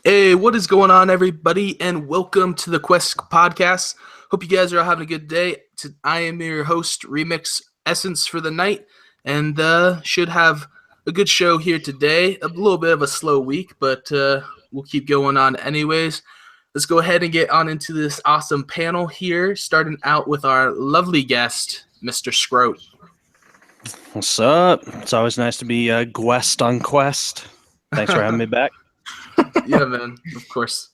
Hey, what is going on, everybody, and welcome to the Quest podcast. Hope you guys are all having a good day. I am your host, Remix Essence for the night, and should have a good show here today. A little bit of a slow week, but we'll keep going on anyways. Let's go ahead and get on into this awesome panel here, starting out with our lovely guest, Mr. Szkr0t. What's up? It's always nice to be Guest on Quest. Thanks for having me back. Yeah, man, of course.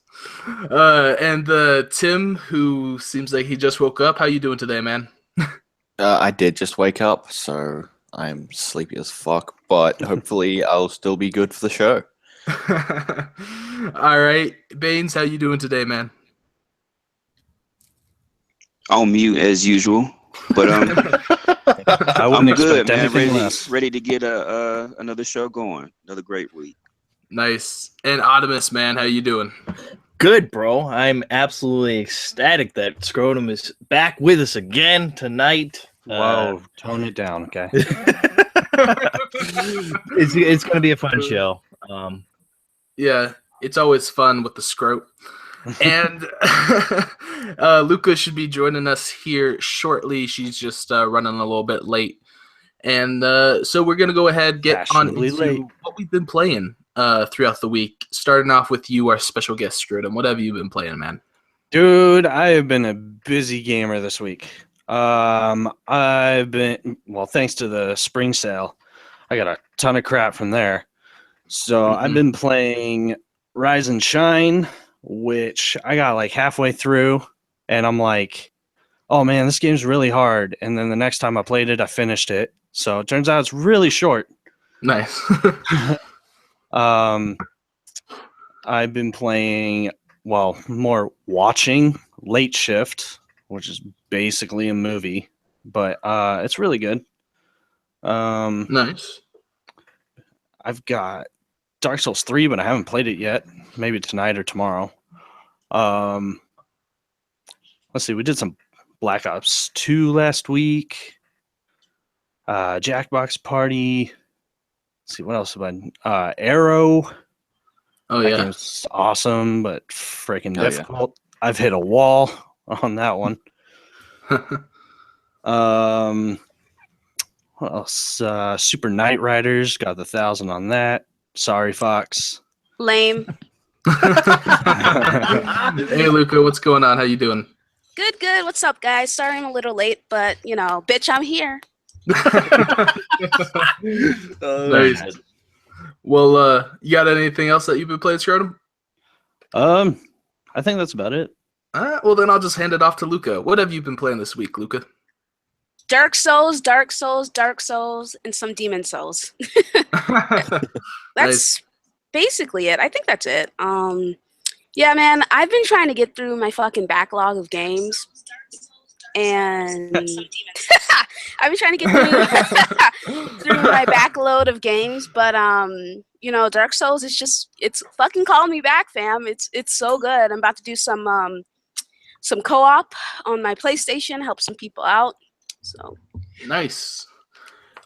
And Tim, who seems like he just woke up. How you doing today, man? I did just wake up, so I'm sleepy as fuck, but hopefully I'll still be good for the show. All right. Baines, how you doing today, man? On mute as usual, but I I'm wouldn't good, expect man. anything less. Ready to get another show going. Another great week. Nice. And Optimus, man, how you doing? Good, bro. I'm absolutely ecstatic that Szk0tm is back with us again tonight. Whoa, tone it down, okay? It's going to be a fun show. Yeah, it's always fun with the Szk0t. And Luca should be joining us here shortly. She's just running a little bit late. And so we're going to go ahead and get on into late. what we've been playing throughout the week. Starting off with you, our special guest, Szk0tm. What have you been playing, man? Dude, I have been a busy gamer this week. I've been, well, thanks to the spring sale, I got a ton of crap from there. So I've been playing Rise and Shine, which I got like halfway through, and I'm like, oh man, this game's really hard. And then the next time I played it, I finished it. So it turns out it's really short. Nice. I've been playing, well, more watching Late Shift, which is basically a movie, but it's really good. Nice. I've got Dark Souls 3, but I haven't played it yet. Maybe tonight or tomorrow. Let's see, we did some Black Ops 2 last week. Jackbox Party. Let's see, what else have I Arrow. Oh, That yeah. game's awesome, but freaking Hell yeah. difficult. I've hit a wall on that one. What else? Super Knight Riders, got the 1,000 on that. Sorry, Fox. Lame. Hey, Luca, what's going on? How you doing? Good, good. What's up, guys? Sorry I'm a little late, but, you know, bitch, I'm here. Nice. Well, you got anything else that you've been playing, Szk0tm? I think that's about it. Well, then I'll just hand it off to Luca. What have you been playing this week, Luca? Dark Souls, Dark Souls, Dark Souls, and some Demon Souls. That's basically it. I think that's it. Yeah, man, I've been trying to get through my fucking backlog of games. And I've been trying to get through my backload of games, but you know, Dark Souls is it's fucking calling me back, fam. It's so good. I'm about to do some co-op on my PlayStation, help some people out. So Nice.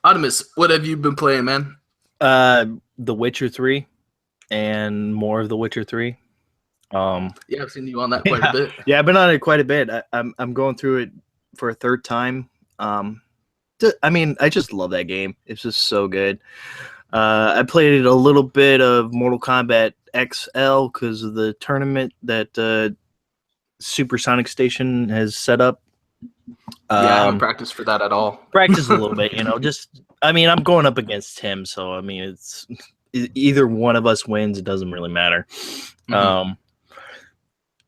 Optimus, what have you been playing, man? The Witcher 3 and more of The Witcher 3. Yeah, I've seen you on that quite a bit. Yeah, I've been on it quite a bit. I'm going through it for a third time. I mean, I just love that game. It's just so good. I played a little bit of Mortal Kombat XL because of the tournament that Supersonic Station has set up. Yeah, I haven't practiced for that at all. Practice a little bit, you know. I mean, I'm going up against him, so I mean, it's either one of us wins. It doesn't really matter.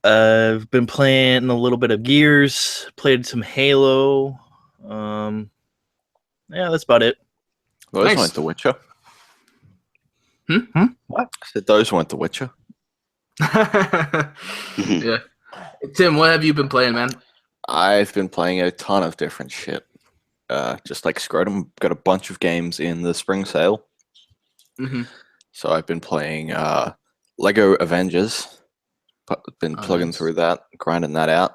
I've been playing a little bit of Gears, played some Halo. Yeah, that's about it. Those Nice. weren't The Witcher. What? I said those weren't The Witcher. Yeah. Tim, what have you been playing, man? I've been playing a ton of different shit. Just like Szk0tm, got a bunch of games in the spring sale. So I've been playing Lego Avengers. Been plugging through that, grinding that out,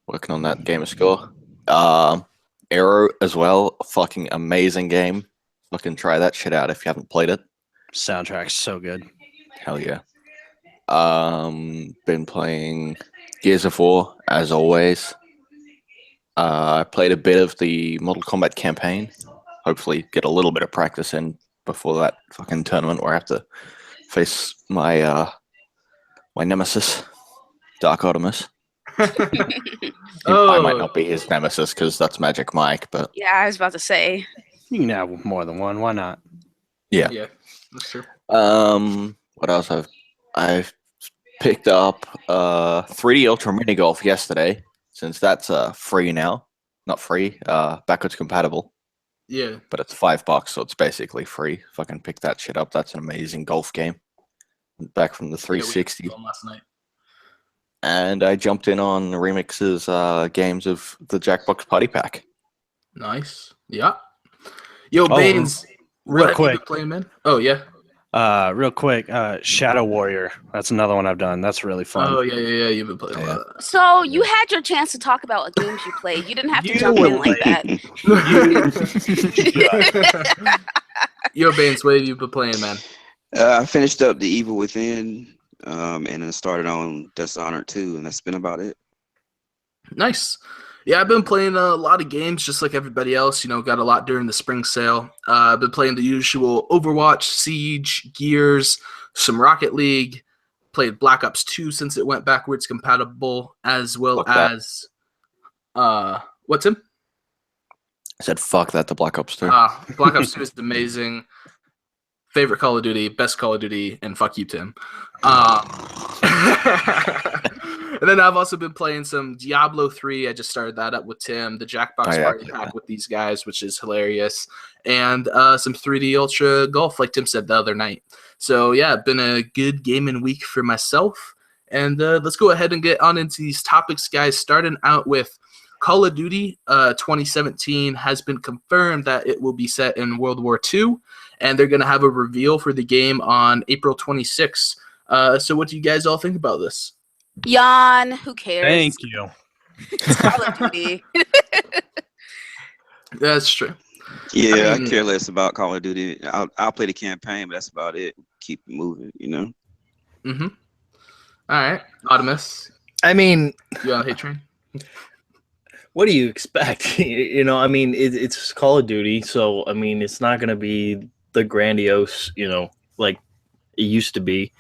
working on that gamer score. Arrow as well, fucking amazing game. Fucking try that shit out if you haven't played it. Soundtrack's so good. Hell yeah. Been playing Gears of War as always. I played a bit of the Mortal Kombat campaign. Hopefully, get a little bit of practice in before that fucking tournament where I have to face my my nemesis, Dark Optimus. I might not be his nemesis because that's Magic Mike, but Yeah, I was about to say. You can have more than one. Why not? yeah. Yeah, that's true. What else? I've picked up 3D Ultra Mini Golf yesterday, since that's free now. Not free, backwards compatible, Yeah. but it's $5, so it's basically free. Fucking pick that shit up. That's an amazing golf game. Back from the 360. Yeah, we had last night. And I jumped in on Remix's games of the Jackbox Party Pack. Nice. Yeah. Yo, Oh, Baines. real what have you quick. been playing, man? Oh, yeah. Real quick, Shadow Warrior. That's another one I've done. That's really fun. Oh, yeah. You've been playing a lot of that. So you had your chance to talk about what games you played. You didn't have to You jump were in like that. Yo, Baines, what have you been playing, man? I finished up The Evil Within, and then started on Dishonored 2, and that's been about it. Nice. Yeah, I've been playing a lot of games just like everybody else. Got a lot during the spring sale. I've been playing the usual Overwatch, Siege, Gears, some Rocket League. Played Black Ops 2 since it went backwards compatible, as well Fuck that. as what's him? I said, fuck that to Black Ops 2. Black Ops 2 is amazing. Favorite Call of Duty, best Call of Duty, and fuck you, Tim. And then I've also been playing some Diablo 3. I just started that up with Tim, the Jackbox Party Pack with these guys, which is hilarious, and some 3D Ultra Golf, like Tim said the other night. So yeah, been a good gaming week for myself. And let's go ahead and get on into these topics, guys. Starting out with Call of Duty 2017 has been confirmed that it will be set in World War II, and they're going to have a reveal for the game on April 26th. So what do you guys all think about this? Yawn. Who cares? Thank you. It's Call of Duty. That's true. Yeah, I mean- I care less about Call of Duty. I'll play the campaign, but that's about it. Keep it moving, Mm-hmm. All right. Optimus, I mean, you on the hate train? what do you expect? I mean, it's Call of Duty, so I mean, it's not going to be the grandiose, like it used to be.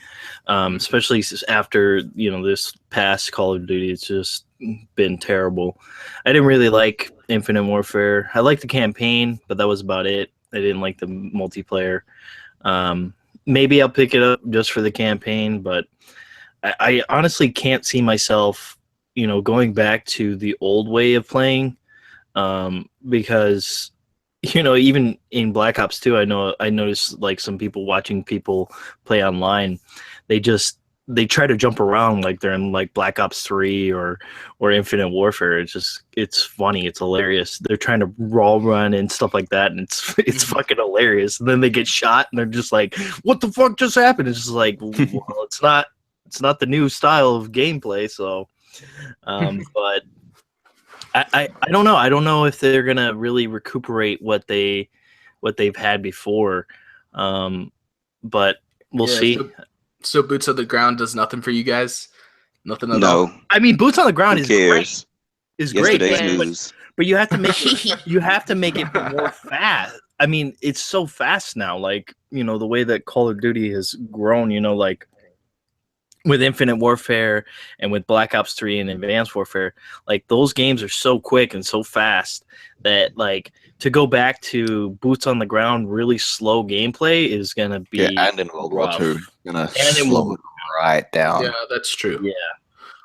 Especially after this past Call of Duty, it's just been terrible. I didn't really like Infinite Warfare. I liked the campaign, but that was about it. I didn't like the multiplayer. Maybe I'll pick it up just for the campaign, but I honestly can't see myself going back to the old way of playing, because even in Black Ops 2, I noticed like some people watching people play online, they try to jump around like they're in like Black Ops 3 or Infinite Warfare. It's funny, it's hilarious. They're trying to wall run and stuff like that, and it's fucking hilarious. And then they get shot and they're just like, what the fuck just happened? It's just like, well, it's not the new style of gameplay, so but I don't know. I don't know if they're gonna really recuperate what they've had before, but we'll see. So Boots on the Ground does nothing for you guys? Nothing at all? No. I mean, Boots on the Ground Who is great. cares? Is great, Yesterday's but news. you have to make it more fast. I mean, it's so fast now. Like the way that Call of Duty has grown. Like with Infinite Warfare and with Black Ops 3 and Advanced Warfare, like those games are so quick and so fast that like to go back to Boots on the Ground, really slow gameplay is gonna be and in World War rough. II, gonna And in slow World it right down. Yeah, that's true. Yeah.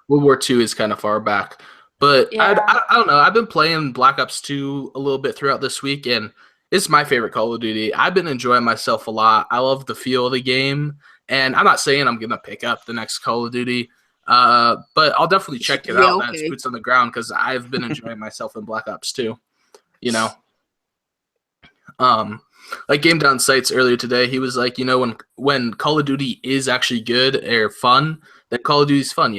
World War II is kind of far back. But Yeah. I don't know. I've been playing Black Ops 2 a little bit throughout this week, and it's my favorite Call of Duty. I've been enjoying myself a lot. I love the feel of the game, and I'm not saying I'm going to pick up the next Call of Duty, but I'll definitely check it Yeah, out. okay. That's Boots on the Ground, because I've been enjoying myself in Black Ops 2, Like Game Down Sights earlier today, he was like, when Call of Duty is actually good or fun, then Call of Duty's fun,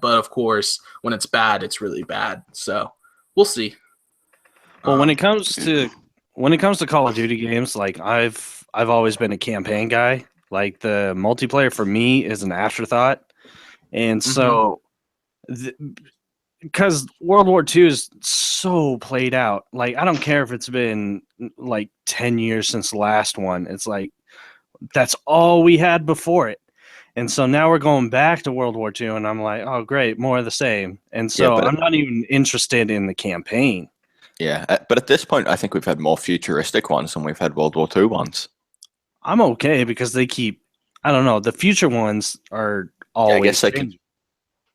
but of course, when it's bad, it's really bad. So we'll see. Well, when it comes to Call of Duty games, like I've always been a campaign guy. Like the multiplayer for me is an afterthought. And so, because World War II is so played out, like, I don't care if it's been like 10 years since the last one. It's like, that's all we had before it. And so now we're going back to World War II, and I'm like, oh, great, more of the same. And so I'm not even interested in the campaign. Yeah, but at this point, I think we've had more futuristic ones than we've had World War II ones. I'm okay because they keep, I don't know, the future ones are always. I guess they can.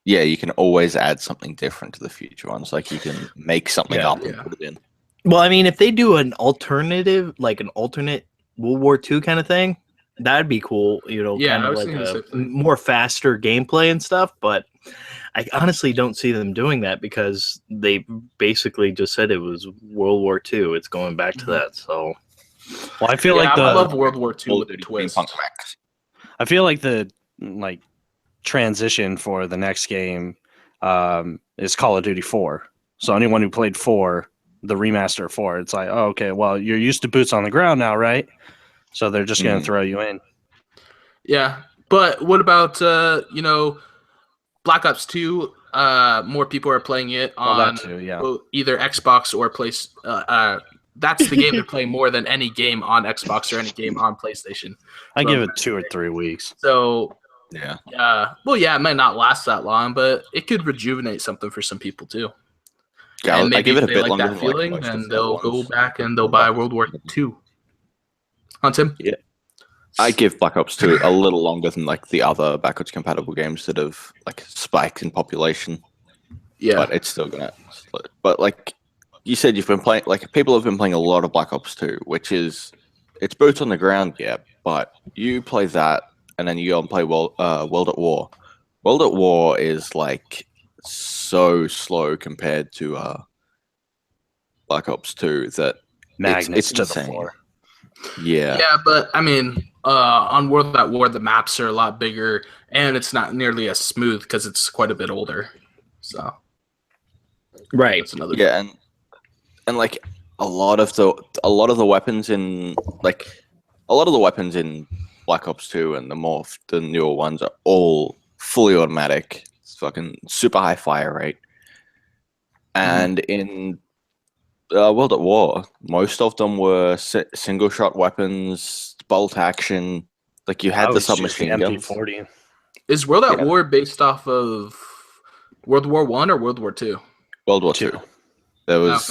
Yeah, you can always add something different to the future ones. Like you can make something up and put it in. Well, I mean, if they do an alternative, like an alternate World War II kind of thing, that'd be cool. You know, kind of like a more faster gameplay and stuff. But I honestly don't see them doing that because they basically just said it was World War II. It's going back to that. So, well, I feel like I love World War II with the twist. I feel like the transition for the next game is Call of Duty 4. So anyone who played 4, the remaster of 4, it's like, oh, okay, well, you're used to boots on the ground now, right? So they're just going to throw you in. Yeah, but what about Black Ops 2? More people are playing it on either Xbox or that's the game they're playing more than any game on Xbox or any game on PlayStation. I give it 2 or 3 weeks. So yeah. It might not last that long, but it could rejuvenate something for some people too. Yeah, and maybe I give it a they bit like longer that feeling, like and they'll go back and they'll buy World War II. Huh, Tim? Yeah. I give Black Ops 2 a little longer than like the other backwards compatible games that have like spiked in population. Yeah. But it's still gonna split. But like you said, you've been playing, like people have been playing a lot of Black Ops 2, which is, it's boots on the ground, yeah, but you play that and then you go and play World at War. World at War is like so slow compared to Black Ops 2 that magnets it's to insane. The floor. Yeah. Yeah, but I mean, on World at War, the maps are a lot bigger and it's not nearly as smooth because it's quite a bit older. So, right. That's another and like a lot of the weapons in Black Ops 2 and the newer ones are all fully automatic. It's fucking super high fire rate. And in World at War, most of them were single shot weapons, bolt action. Like you had the submachine guns. MP40. Is World at War based off of World War I or World War II? World War II. There was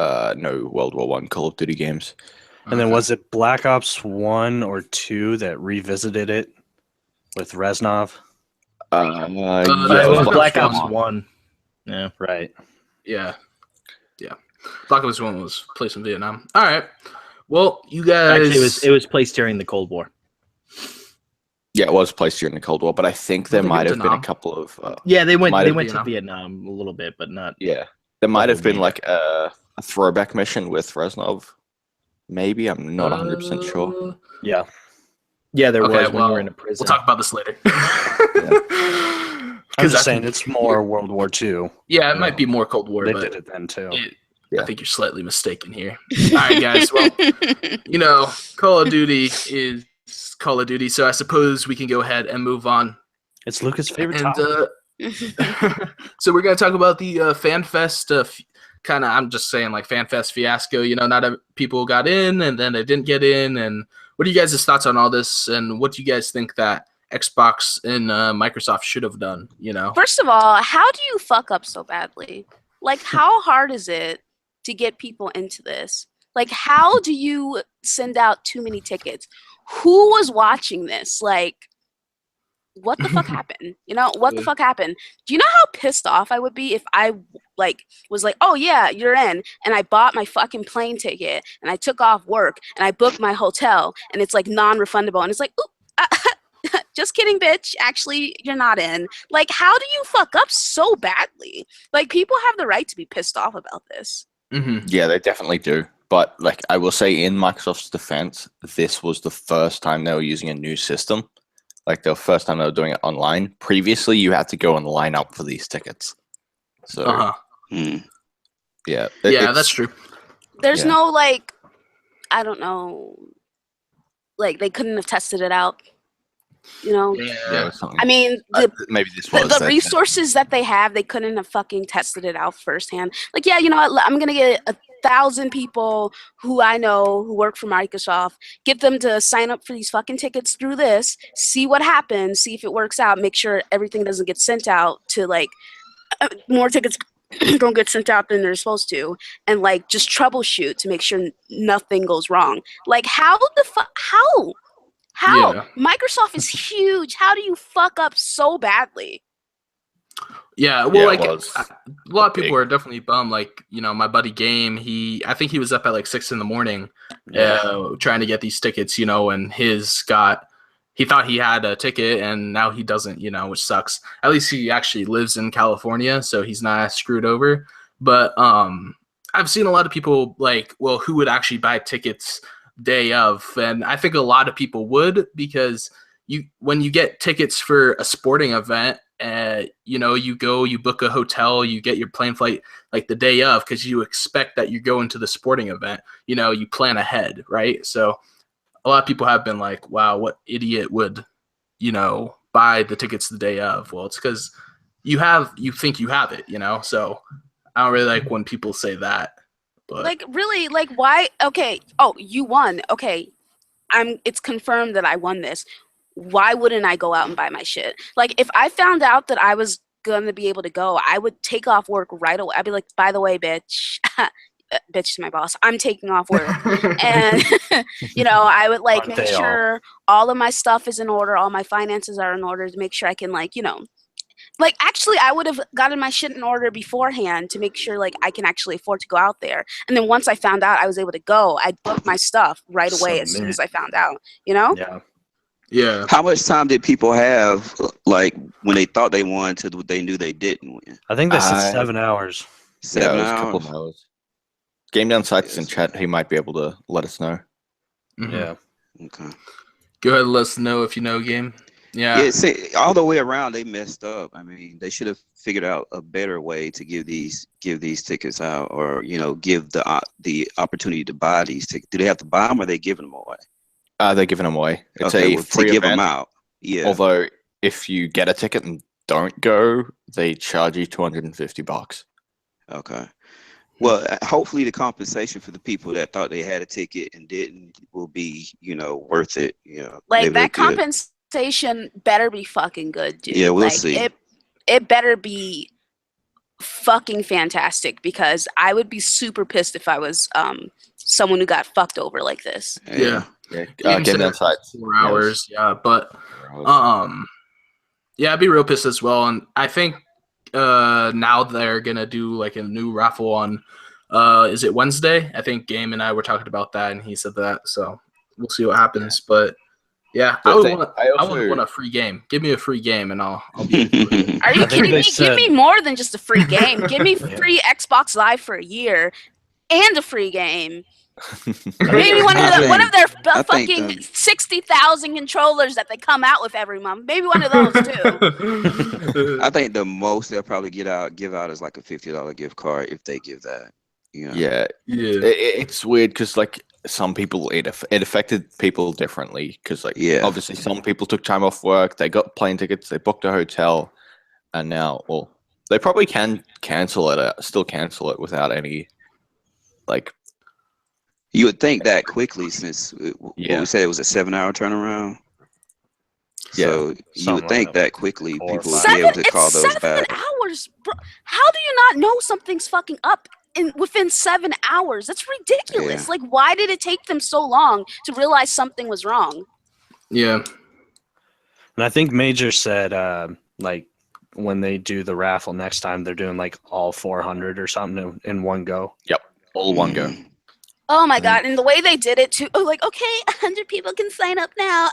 no World War I Call of Duty games. And then was it Black Ops 1 or 2 that revisited it with Reznov? It was Black Ops 1. Yeah, right. Yeah. Black Ops 1 was placed in Vietnam. All right. Well, you guys. Actually, it was placed during the Cold War. Yeah, it was placed during the Cold War, but I think there might have been a couple of. They went to Vietnam a little bit, but not. Yeah, there might have been like a throwback mission with Reznov. Maybe I'm not 100% sure. Yeah, there was when we were in a prison. We'll talk about this later. I'm just saying it's more World War II. Yeah, it might be more Cold War. They did it then too. I think you're slightly mistaken here. All right, guys. Well, Call of Duty is Call of Duty, so I suppose we can go ahead and move on. It's Luca's favorite topic. So we're going to talk about the FanFest I'm just saying like FanFest Fiasco. Not people got in and then they didn't get in. And what are you guys' thoughts on all this? And what do you guys think that Xbox and Microsoft should have done? First of all, how do you fuck up so badly? Like, how hard is it to get people into this? Like, how do you send out too many tickets? Who was watching this? Like, what the fuck happened? What the fuck happened? Do you know how pissed off I would be if I was like, oh yeah, you're in, and I bought my fucking plane ticket and I took off work and I booked my hotel and it's like non-refundable and it's like, oop, just kidding, bitch. Actually, you're not in. Like, how do you fuck up so badly? Like, people have the right to be pissed off about this. Mm-hmm. Yeah, they definitely do. But like I will say, in Microsoft's defense, this was the first time they were using a new system. Like the first time they were doing it online. Previously, you had to go and line up for these tickets. So, yeah, that's true. There's no I don't know, like they couldn't have tested it out. You know, Yeah, it was something. I mean, maybe this was the resources that they have, they couldn't have fucking tested it out firsthand. Like, yeah, you know what? I'm gonna get 1,000 people who I know who work for Microsoft, get them to sign up for these fucking tickets through this, see what happens, see if it works out, make sure everything doesn't get sent out to like more tickets don't get sent out than they're supposed to, and like just troubleshoot to make sure nothing goes wrong. Like, how the fuck? How? Yeah. Microsoft is huge. How do you fuck up so badly? Yeah, well, Yeah, it like was a lot of big. people are definitely bummed. Like, you know, my buddy Game, I think he was up at like 6 a.m, trying to get these tickets, you know, and he thought he had a ticket and now he doesn't, you know, which sucks. At least he actually lives in California, so he's not as screwed over. But I've seen a lot of people like, well, who would actually buy tickets day of? And I think a lot of people would, because when you get tickets for a sporting event, you know, you book a hotel, you get your plane flight like the day of, because you expect that you're going to the sporting event. You know, you plan ahead, right? So a lot of people have been like, wow, what idiot would, you know, buy the tickets the day of? Well, it's because you think you have it, you know? So I don't really like when people say that. But Like, really, like, why? Okay, oh, you won. Okay, it's confirmed that I won this. Why wouldn't I go out and buy my shit? Like, if I found out that I was gonna be able to go, I would take off work right away. I'd be like, by the way, bitch, bitch to my boss, I'm taking off work. And, you know, I would like make sure all of my stuff is in order, all my finances are in order, to make sure I can, like, you know, like, actually, I would have gotten my shit in order beforehand to make sure, like, I can actually afford to go out there. And then once I found out I was able to go, I'd book my stuff right away as soon as I found out, you know? Yeah. yeah. How much time did people have, like, when they thought they won to they knew they didn't win? I think they said 7 hours. 7 it was hours? a couple of hours. Game Down Sites in chat, he might be able to let us know. Mhm. Yeah. Okay. Go ahead and let us know if you know, Game. Yeah, see, all the way around, they messed up. I mean, they should have figured out a better way to give these tickets out, or, you know, give the opportunity to buy these tickets. Do they have to buy them, or are they giving them away? They're giving them away. It's Okay, a well, free to give them event. out. Yeah. Although if you get a ticket and don't go, they charge you $250. Okay. Well, hopefully the compensation for the people that thought they had a ticket and didn't will be, you know, worth it. You know, Like, maybe that they could. compensation better be fucking good, dude. Yeah, we'll like, see. It better be fucking fantastic, because I would be super pissed if I was someone who got fucked over like this. Yeah. Yeah, Game Game said Down Sites. 4 hours. Yeah, but yeah, I'd be real pissed as well. And I think now they're gonna do like a new raffle on is it Wednesday? I think Game and I were talking about that, and he said that. So we'll see what happens. But yeah, I would want a free game. Give me a free game, and I'll be. Are you kidding me? said- Give me more than just a free game. Give me free Xbox Live for a year and a free game. Maybe one of their fucking 60,000 controllers that they come out with every month. Maybe one of those too. I think the most they'll probably give out is like a $50 gift card, if they give that. You know? Yeah. It's weird because like some people it affected people differently, because like obviously some people took time off work, they got plane tickets, they booked a hotel, and now they probably can still cancel it without any like. You would think that quickly, since we said it was a 7-hour turnaround. So you would think that quickly people would be able to call those back. 7 hours, bro. How do you not know something's fucking up within 7 hours? That's ridiculous. Yeah. Like, why did it take them so long to realize something was wrong? Yeah. And I think Major said like when they do the raffle next time, they're doing like all 400 or something in one go. Yep, all one go. Oh my god! And the way they did it too, like, okay, 100 people can sign up now.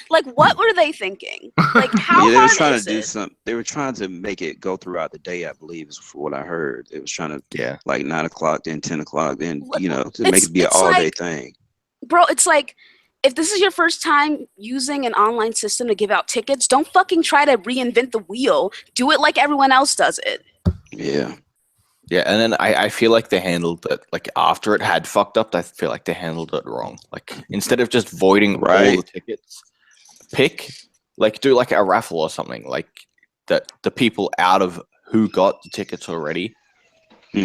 Like, what were they thinking? Like, how they were hard trying is to do it? something. They were trying to make it go throughout the day, I believe, is what I heard. It was trying to like 9 o'clock, then 10 o'clock, then to make it be an all-day thing. Bro, it's like, if this is your first time using an online system to give out tickets, don't fucking try to reinvent the wheel. Do it like everyone else does it. Yeah. Yeah, and then I feel like they handled it, like after it had fucked up, I feel like they handled it wrong. Like instead of just voiding all the tickets, pick, like do like a raffle or something, like that the people out of who got the tickets already,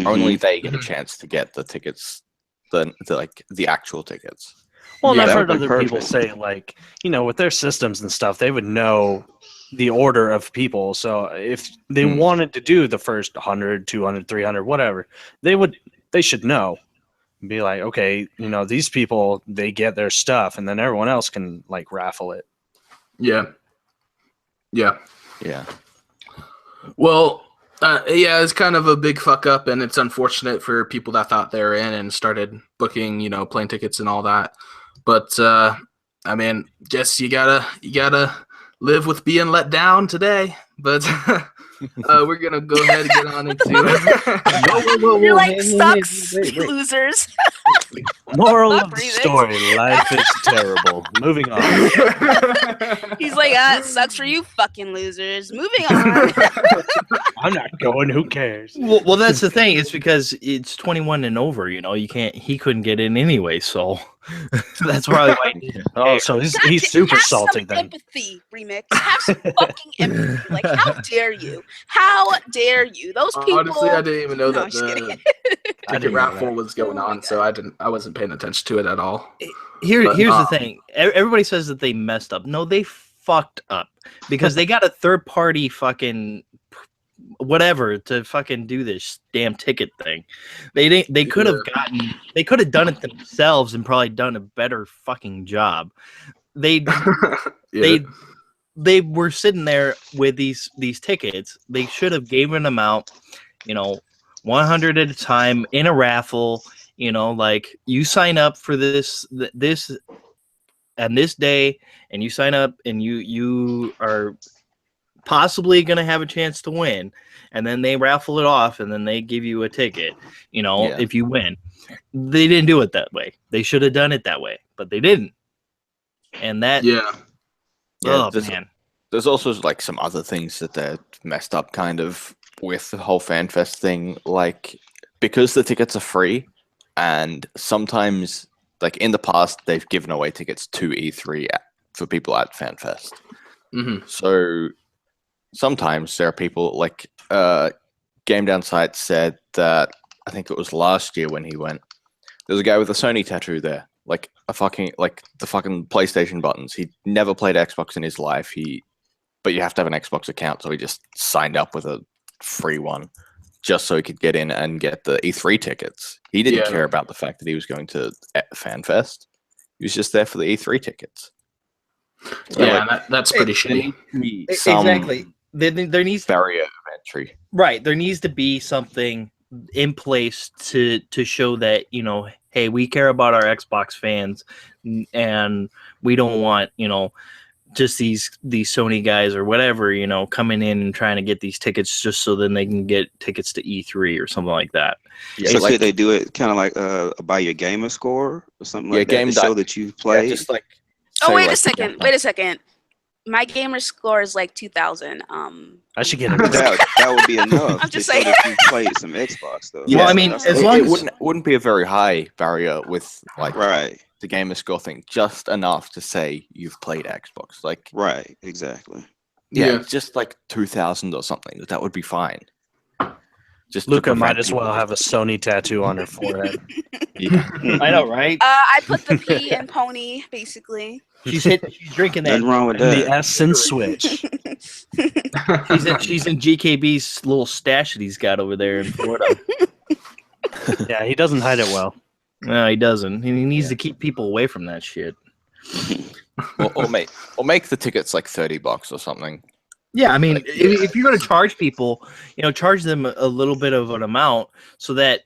only they get a chance to get the tickets, the actual tickets. Well, Yeah, and I've that heard would be other people perfect. say, like, with their systems and stuff, they would know the order of people. So if they wanted to do the first 100, 200, 300, whatever, they should know. Be like, okay, these people, they get their stuff, and then everyone else can like raffle it. Yeah. Yeah. Well, yeah, it's kind of a big fuck up, and it's unfortunate for people that thought they were in and started booking, plane tickets and all that. But I mean, guess you gotta live with being let down today. But we're gonna go ahead and get on into. You're like, sucks, losers. Moral Not of the breathing. story: life is terrible. Moving on. He's like, it sucks for you fucking losers. Moving on. I'm not going. Who cares? Well, that's the thing. It's because it's 21 and over. You can't. He couldn't get in anyway, so that's probably why. Oh, so he's super have salty some then. Empathy, Remix. Have some fucking empathy. Like, how dare you? How dare you? Those people. Honestly, I didn't even know No, that I'm just kidding. the I ticket didn't know raffle that. was going Oh my on, so I wasn't paying attention to it at all. Here's But, the thing. Everybody says that they messed up. No, they fucked up because they got a third party fucking whatever to fucking do this damn ticket thing. They could have done it themselves and probably done a better fucking job. They were sitting there with these tickets. They should have given them out, 100 at a time in a raffle. Like, you sign up for this and this day, and you sign up, and you are possibly going to have a chance to win, and then they raffle it off, and then they give you a ticket, if you win. They didn't do it that way. They should have done it that way, but they didn't. And that, man. There's also like some other things that they're messed up kind of with the whole FanFest thing, like because the tickets are free, and sometimes, like in the past, they've given away tickets to E3 for people at FanFest. So sometimes there are people like Game Down Site said that, I think it was last year when he went, there's a guy with a Sony tattoo there, like the fucking PlayStation buttons. He never played Xbox in his life. But you have to have an Xbox account, so he just signed up with a free one just so he could get in and get the E3 tickets. He didn't care about the fact that he was going to FanFest. He was just there for the E3 tickets. So that's pretty shitty. Exactly. There needs barrier of entry. Right. There needs to be something in place to show that, hey, we care about our Xbox fans, and we don't want, just these Sony guys or whatever, coming in and trying to get these tickets just so then they can get tickets to E3 or something like that. Yeah, so could they do it kind of like by your gamer score or something like that to show that you've played? Yeah, just like. Oh, wait a second. My gamer score is like 2,000. I should get it. that would be enough. I'm just to show saying. that you played some Xbox though. Yeah, well, I mean, as long as it wouldn't be a very high barrier with like the gamer score thing, just enough to say you've played Xbox. Like exactly. Yeah, just like 2,000 or something. That would be fine. Just Luca might as well have a Sony tattoo on her forehead. I know, right? I put the P in pony, basically. She's drinking that. Nothing wrong with that. The S and Switch. She's in GKB's little stash that he's got over there in Florida. Yeah, he doesn't hide it well. No, he doesn't. He needs to keep people away from that shit. or make the tickets like $30 or something. Yeah, I mean, if you're going to charge people, charge them a little bit of an amount so that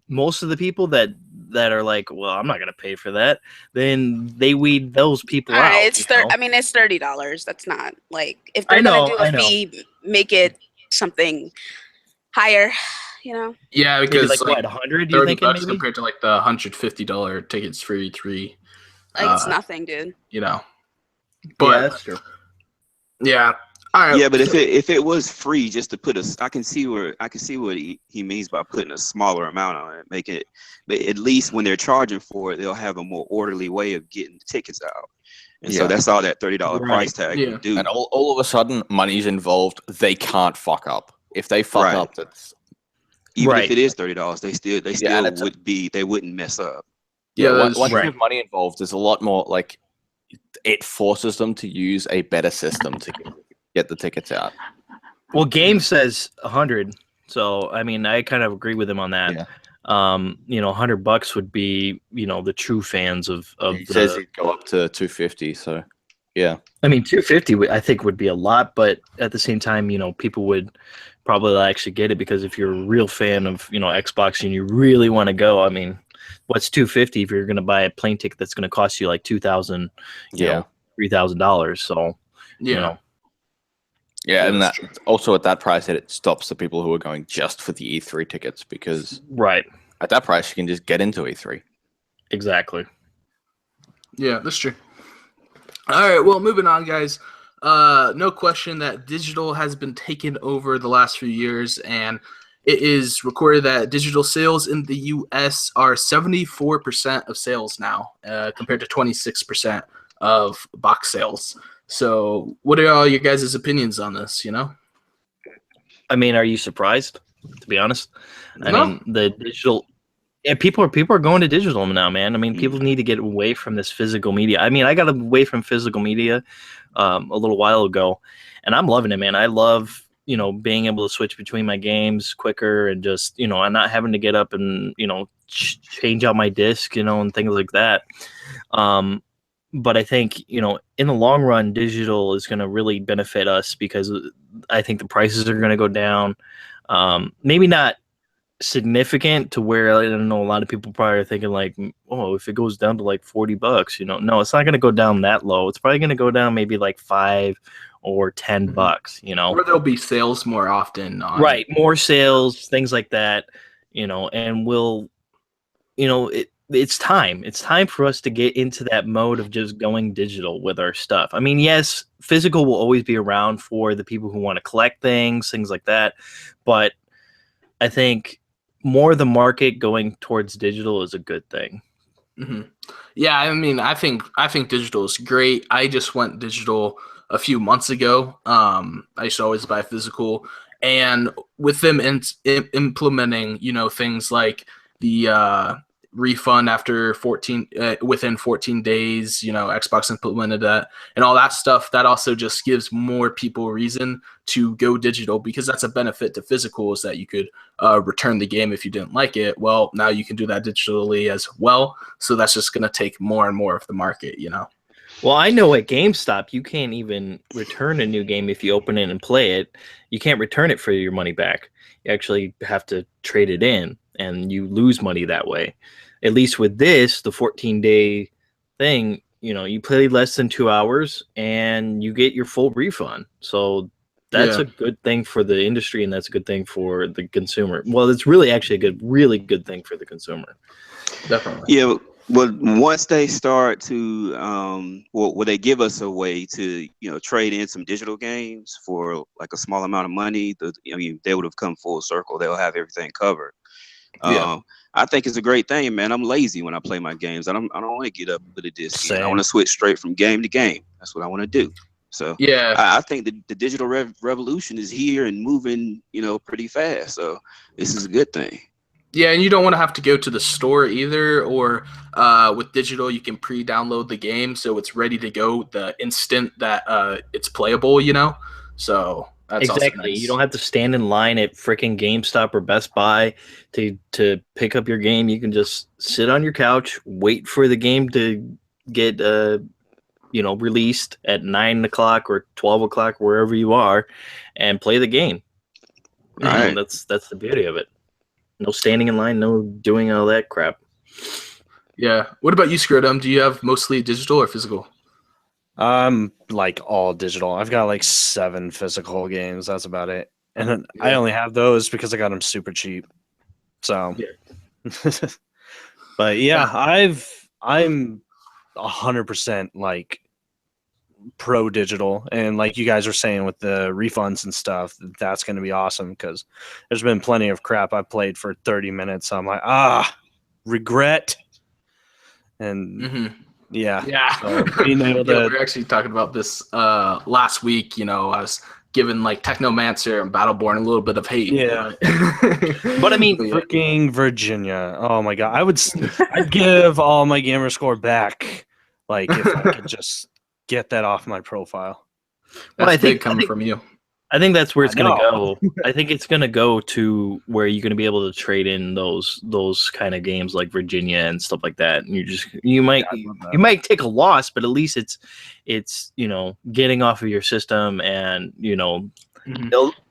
most of the people that are like, well, I'm not going to pay for that, then they weed those people out. It's it's $30. That's not like, if they're going to do a fee, make it something higher. Yeah, because maybe like 100? $30 compared to like the $150 tickets for E3. Like it's nothing, dude. But yeah, that's true. Yeah, All right. Yeah, but if it was free, just to put I can see what he means by putting a smaller amount on it, make it. But at least when they're charging for it, they'll have a more orderly way of getting the tickets out. And so that's all that $30 price tag can do. And all of a sudden, money's involved. They can't fuck up. If they fuck up, that's even if it is $30, they wouldn't mess up. Yeah, once you have money involved, there's a lot more like it forces them to use a better system to get the tickets out. Well, Game says 100, so I mean, I kind of agree with him on that. Yeah. $100 would be, the true fans of. He says he'd go up to 250, so yeah. I mean, 250 I think would be a lot, but at the same time, people would probably actually get it because if you're a real fan of Xbox and you really want to go, I mean, what's 250 if you're going to buy a plane ticket that's going to cost you like $2,000, $3,000? So Yeah, and that also at that price, it stops the people who are going just for the E3 tickets because at that price you can just get into E3. Exactly. Yeah, that's true. All right, well, moving on, guys. No question that digital has been taken over the last few years, and it is recorded that digital sales in the U.S. are 74% of sales now, compared to 26% of box sales. So what are all your guys' opinions on this, I mean, are you surprised, to be honest? I mean, the digital... Yeah, people are going to digital now, man. I mean, people need to get away from this physical media. I mean, I got away from physical media a little while ago, and I'm loving it, man. I love, being able to switch between my games quicker and just, I'm not having to get up and, change out my disc, and things like that. But I think, in the long run, digital is going to really benefit us because I think the prices are going to go down. Maybe not significant to where I don't know, a lot of people probably are thinking like, oh, if it goes down to like $40, no, it's not going to go down that low. It's probably going to go down maybe like $5 or $10, or there'll be sales more often more sales, things like that, and it's time for us to get into that mode of just going digital with our stuff. I mean, yes, physical will always be around for the people who want to collect things like that, but I think more the market going towards digital is a good thing. Mm-hmm. Yeah, I mean, I think digital is great. I just went digital a few months ago. I used to always buy physical, and with them implementing, things like the refund after within 14 days, Xbox implemented that and all that stuff. That also just gives more people a reason to go digital because that's a benefit to physical is that you could return the game if you didn't like it. Well, now you can do that digitally as well. So that's just going to take more and more of the market, Well, I know at GameStop, you can't even return a new game if you open it and play it. You can't return it for your money back. You actually have to trade it in, and you lose money that way. At least with this, the 14-day thing, you play less than 2 hours, and you get your full refund. So that's a good thing for the industry, and that's a good thing for the consumer. Well, it's really actually a really good thing for the consumer. Definitely. Yeah. Well, once they start to, they give us a way to, trade in some digital games for like a small amount of money. They would have come full circle. They'll have everything covered. I think it's a great thing, man. I'm lazy when I play my games. I don't want to get up with a disc. I want to switch straight from game to game. That's what I want to do. So I think the digital revolution is here and moving, pretty fast. So this is a good thing. Yeah, and you don't want to have to go to the store either, or with digital, you can pre-download the game so it's ready to go the instant that it's playable, So that's exactly. Nice. You don't have to stand in line at freaking GameStop or Best Buy to pick up your game. You can just sit on your couch, wait for the game to get released at 9 o'clock or 12 o'clock, wherever you are, and play the game. Right. That's the beauty of it. No standing in line, no doing all that crap. Yeah. What about you, Szkr0tm? Do you have mostly digital or physical? Like all digital. I've got like 7 physical games. That's about it. And I only have those because I got them super cheap. So, but yeah, I'm 100% like pro digital, and like you guys were saying with the refunds and stuff, that's going to be awesome because there's been plenty of crap I played for 30 minutes. So I'm like, regret. And Yeah. So being able to, we were actually talking about this last week. You know, I was giving like Technomancer and Battleborn a little bit of hate. Yeah. But I mean, freaking Virginia. Oh my god, I'd give all my gamer score back, like if I could just get that off my profile. That's big coming from you. I think that's where it's going to go. I think it's going to go to where you're going to be able to trade in those kind of games like Virginia and stuff like that. And you might take a loss, but at least it's getting off of your system, and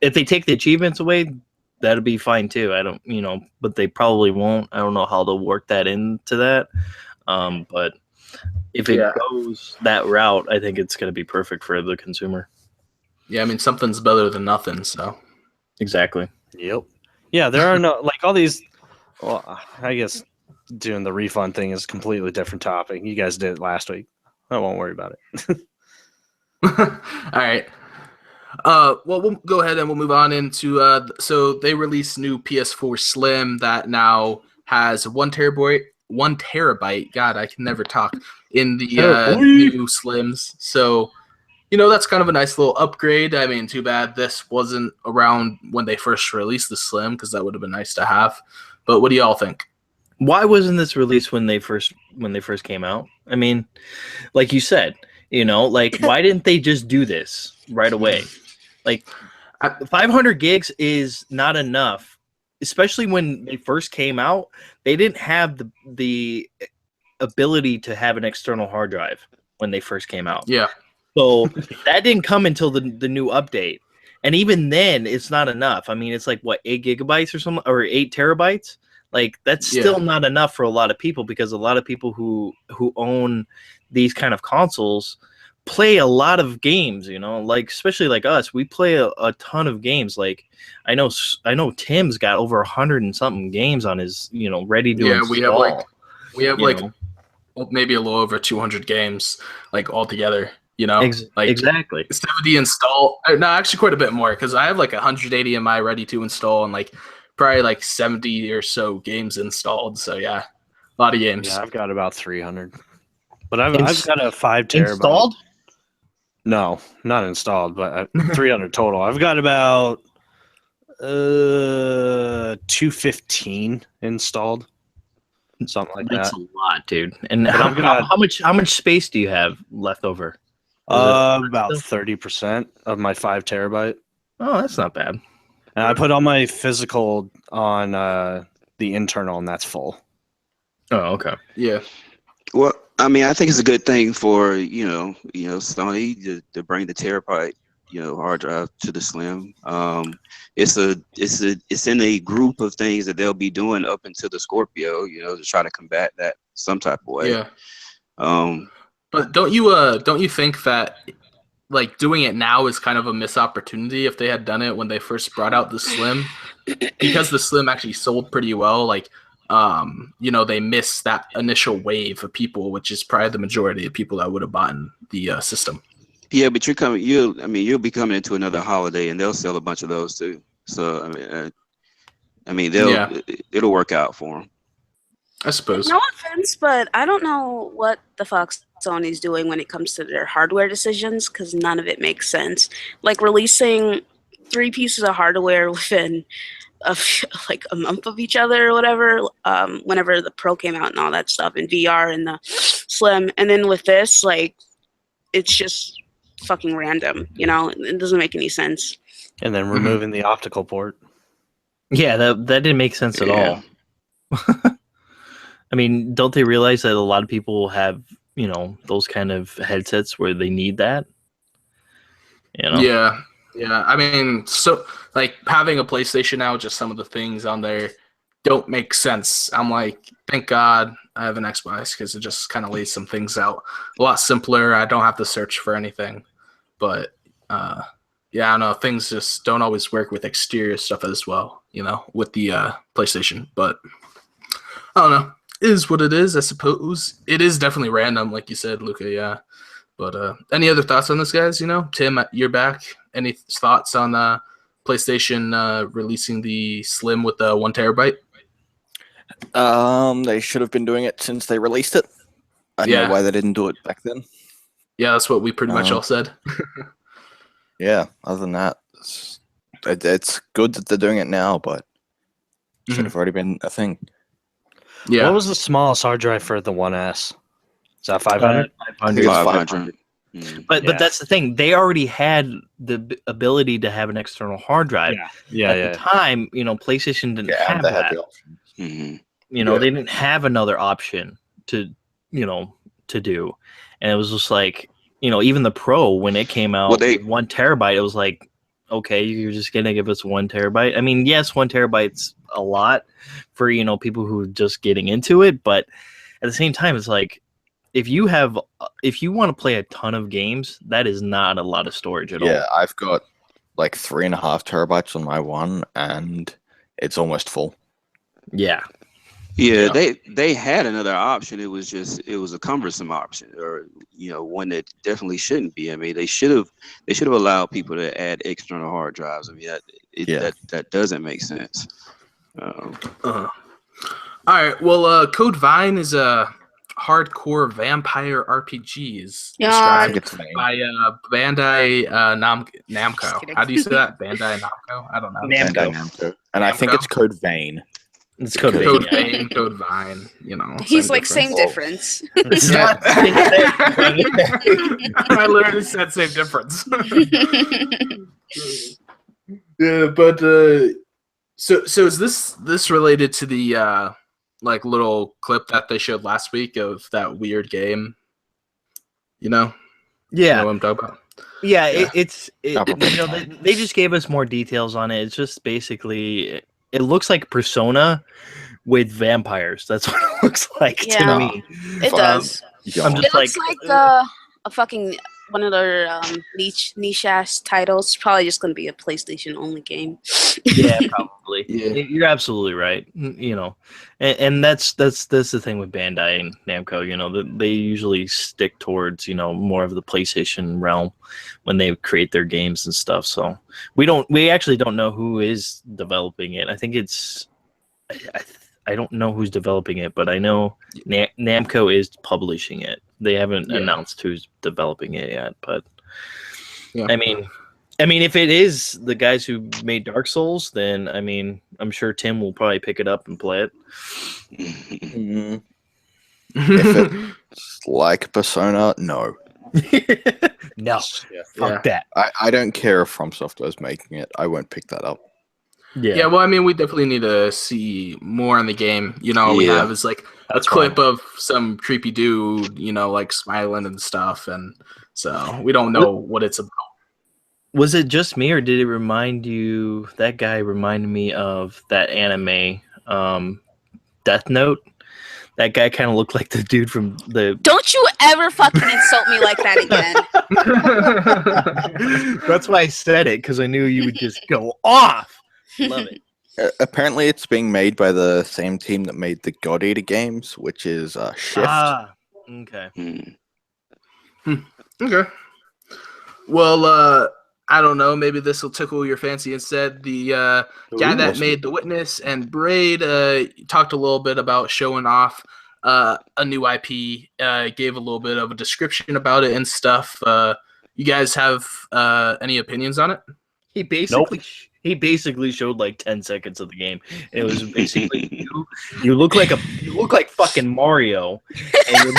if they take the achievements away, that'll be fine too. I don't but they probably won't. I don't know how they'll work that into that. But if it goes that route, I think it's going to be perfect for the consumer. Yeah, I mean, something's better than nothing, so. Exactly. Yep. Yeah, there are no, like all these, well, I guess doing the refund thing is a completely different topic. You guys did it last week. I won't worry about it. All right. Well, we'll go ahead and we'll move on into, so they released new PS4 Slim that now has 1 terabyte. God, I can never talk in the new Slims. So, that's kind of a nice little upgrade. I mean, too bad this wasn't around when they first released the Slim, because that would have been nice to have. But what do y'all think? Why wasn't this released when they first came out? I mean, like you said, why didn't they just do this right away? Like, 500 gigs is not enough, especially when they first came out. They didn't have the ability to have an external hard drive when they first came out. Yeah. So that didn't come until the new update. And even then, it's not enough. I mean, it's like, what, 8 gigabytes or something, or 8 terabytes? Like, that's still not enough for a lot of people, because a lot of people who own these kind of consoles play a lot of games, like, especially like us. We play a ton of games. Like, I know Tim's got over 100 and something games on his, ready to install. We have maybe a little over 200 games, like, all together. Exactly 70 install. No, actually quite a bit more, because I have like 180 in my ready to install, and like probably like 70 or so games installed. So yeah, a lot of games. Yeah, I've got about 300, but I've got a 5 terabyte installed. No, not installed, but 300 total. I've got about 215 installed, something like That's that. a lot, dude. And how much space do you have left over? About 30% of my 5 terabyte. Oh, that's not bad. And I put all my physical on the internal, and that's full. Oh, okay. Yeah. Well, I mean, I think it's a good thing for Sony to bring the terabyte hard drive to the Slim. It's in a group of things that they'll be doing up until the Scorpio, to try to combat that some type of way. Yeah. But don't you think that, like, doing it now is kind of a missed opportunity if they had done it when they first brought out the Slim? Because the Slim actually sold pretty well, like, they missed that initial wave of people, which is probably the majority of people that would have bought the system. Yeah, but you'll be coming into another holiday, and they'll sell a bunch of those too. So it'll work out for them. I suppose. No offense, but I don't know what the fuck Sony's doing when it comes to their hardware decisions, because none of it makes sense. Like, releasing 3 pieces of hardware within like a month of each other or whatever, whenever the Pro came out and all that stuff, and VR and the Slim, and then with this, like, it's just fucking random, it doesn't make any sense. And then removing the optical port. Yeah, that didn't make sense at all. I mean, don't they realize that a lot of people have, those kind of headsets where they need that? Yeah. I mean, so, like, having a PlayStation now, just some of the things on there don't make sense. I'm like, thank God I have an Xbox, because it just kind of lays some things out a lot simpler. I don't have to search for anything. But, I don't know, things just don't always work with exterior stuff as well, with the PlayStation. But, I don't know. It is what it is, I suppose. It is definitely random, like you said, Luca, yeah. But any other thoughts on this, guys? Tim, you're back. Any thoughts on PlayStation releasing the Slim with the 1 terabyte? They should have been doing it since they released it. I don't know why they didn't do it back then. Yeah, that's what we pretty much all said. Yeah, other than that, it's good that they're doing it now, but it should have already been a thing. Yeah. What was the smallest hard drive for the 1S? Is that 500? 500. But that's the thing. They already had the ability to have an external hard drive. Yeah. At the time, PlayStation didn't have they that. had the option. Mm-hmm. They didn't have another option to do, and it was just like, even the Pro, when it came out, with 1 terabyte, it was like, okay, you're just gonna give us 1 terabyte. I mean, yes, 1 terabyte's a lot for people who are just getting into it, but at the same time, it's like, if you want to play a ton of games, that is not a lot of storage at all. Yeah, I've got like 3.5 terabytes on my one, and it's almost full. Yeah. Yeah, they had another option. It was a cumbersome option, or one that definitely shouldn't be. I mean, they should have allowed people to add external hard drives. I mean, that doesn't make sense. All right. Well, Code Vein is a hardcore vampire RPG. Is described by Bandai Namco. How do you say that? Bandai Namco? I don't know. Bandai Namco. And I think it's Code Vein. It's Code Vein, Code Vine, He's like, same difference. It's not. I literally said same difference. Yeah, but so is this related to the little clip that they showed last week of that weird game? Yeah. You know what I'm talking about? Yeah. They just gave us more details on it. It's just basically, it looks like Persona with vampires. That's what it looks like to me. It does. I'm just it looks like a fucking one of their niche ass titles. Probably just gonna be a PlayStation only game. Yeah, probably. Yeah. You're absolutely right. And that's the thing with Bandai and Namco. They usually stick towards more of the PlayStation realm when they create their games and stuff. So we actually don't know who is developing it. I think it's I don't know who's developing it, but I know Namco is publishing it. They haven't announced who's developing it yet, but I mean, if it is the guys who made Dark Souls, then I'm sure Tim will probably pick it up and play it. If it's like Persona, no. No, fuck that. I don't care if From Software is making it. I won't pick that up. Yeah, well, we definitely need to see more in the game. We have is like a clip of some creepy dude, like smiling and stuff, and so we don't know what it's about. Was it just me, or did it remind you? That guy reminded me of that anime, Death Note. That guy kind of looked like the dude from the. Don't you ever fucking insult me like that again. That's why I said it, because I knew you would just go off. Love it. Apparently, it's being made by the same team that made the God Eater games, which is Shift. Ah, okay. Okay. Well, I don't know. Maybe this will tickle your fancy instead. The guy that made The Witness and Braid talked a little bit about showing off a new IP. Gave a little bit of a description about it and stuff. You guys have any opinions on it? He basically showed like 10 seconds of the game. It was basically you look like fucking Mario, and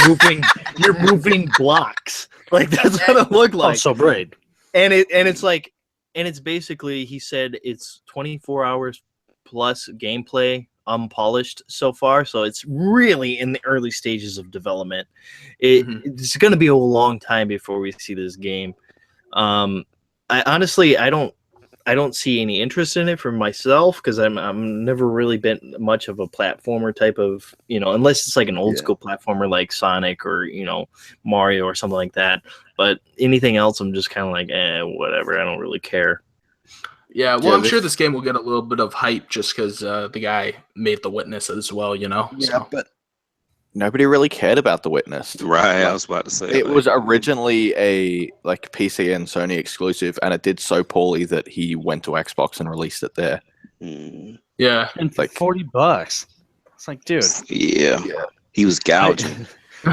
you're moving blocks. Like that's what it looked like. Oh, so Braid. And it's basically, he said it's 24 hours plus gameplay, unpolished so far. So it's really in the early stages of development. It's going to be a long time before we see this game. I don't see any interest in it for myself, because I'm never really been much of a platformer type of, unless it's like an old school platformer like Sonic or Mario or something like that. But anything else, I'm just kind of like, whatever. I don't really care. Yeah, well, I'm sure this game will get a little bit of hype just because the guy made The Witness as well, Yeah, so. but nobody really cared about The Witness. Right, I was about to say it was originally a like PC and Sony exclusive, and it did so poorly that he went to Xbox and released it there. Yeah, and for like- $40. It's like, dude, Yeah, he was gouging.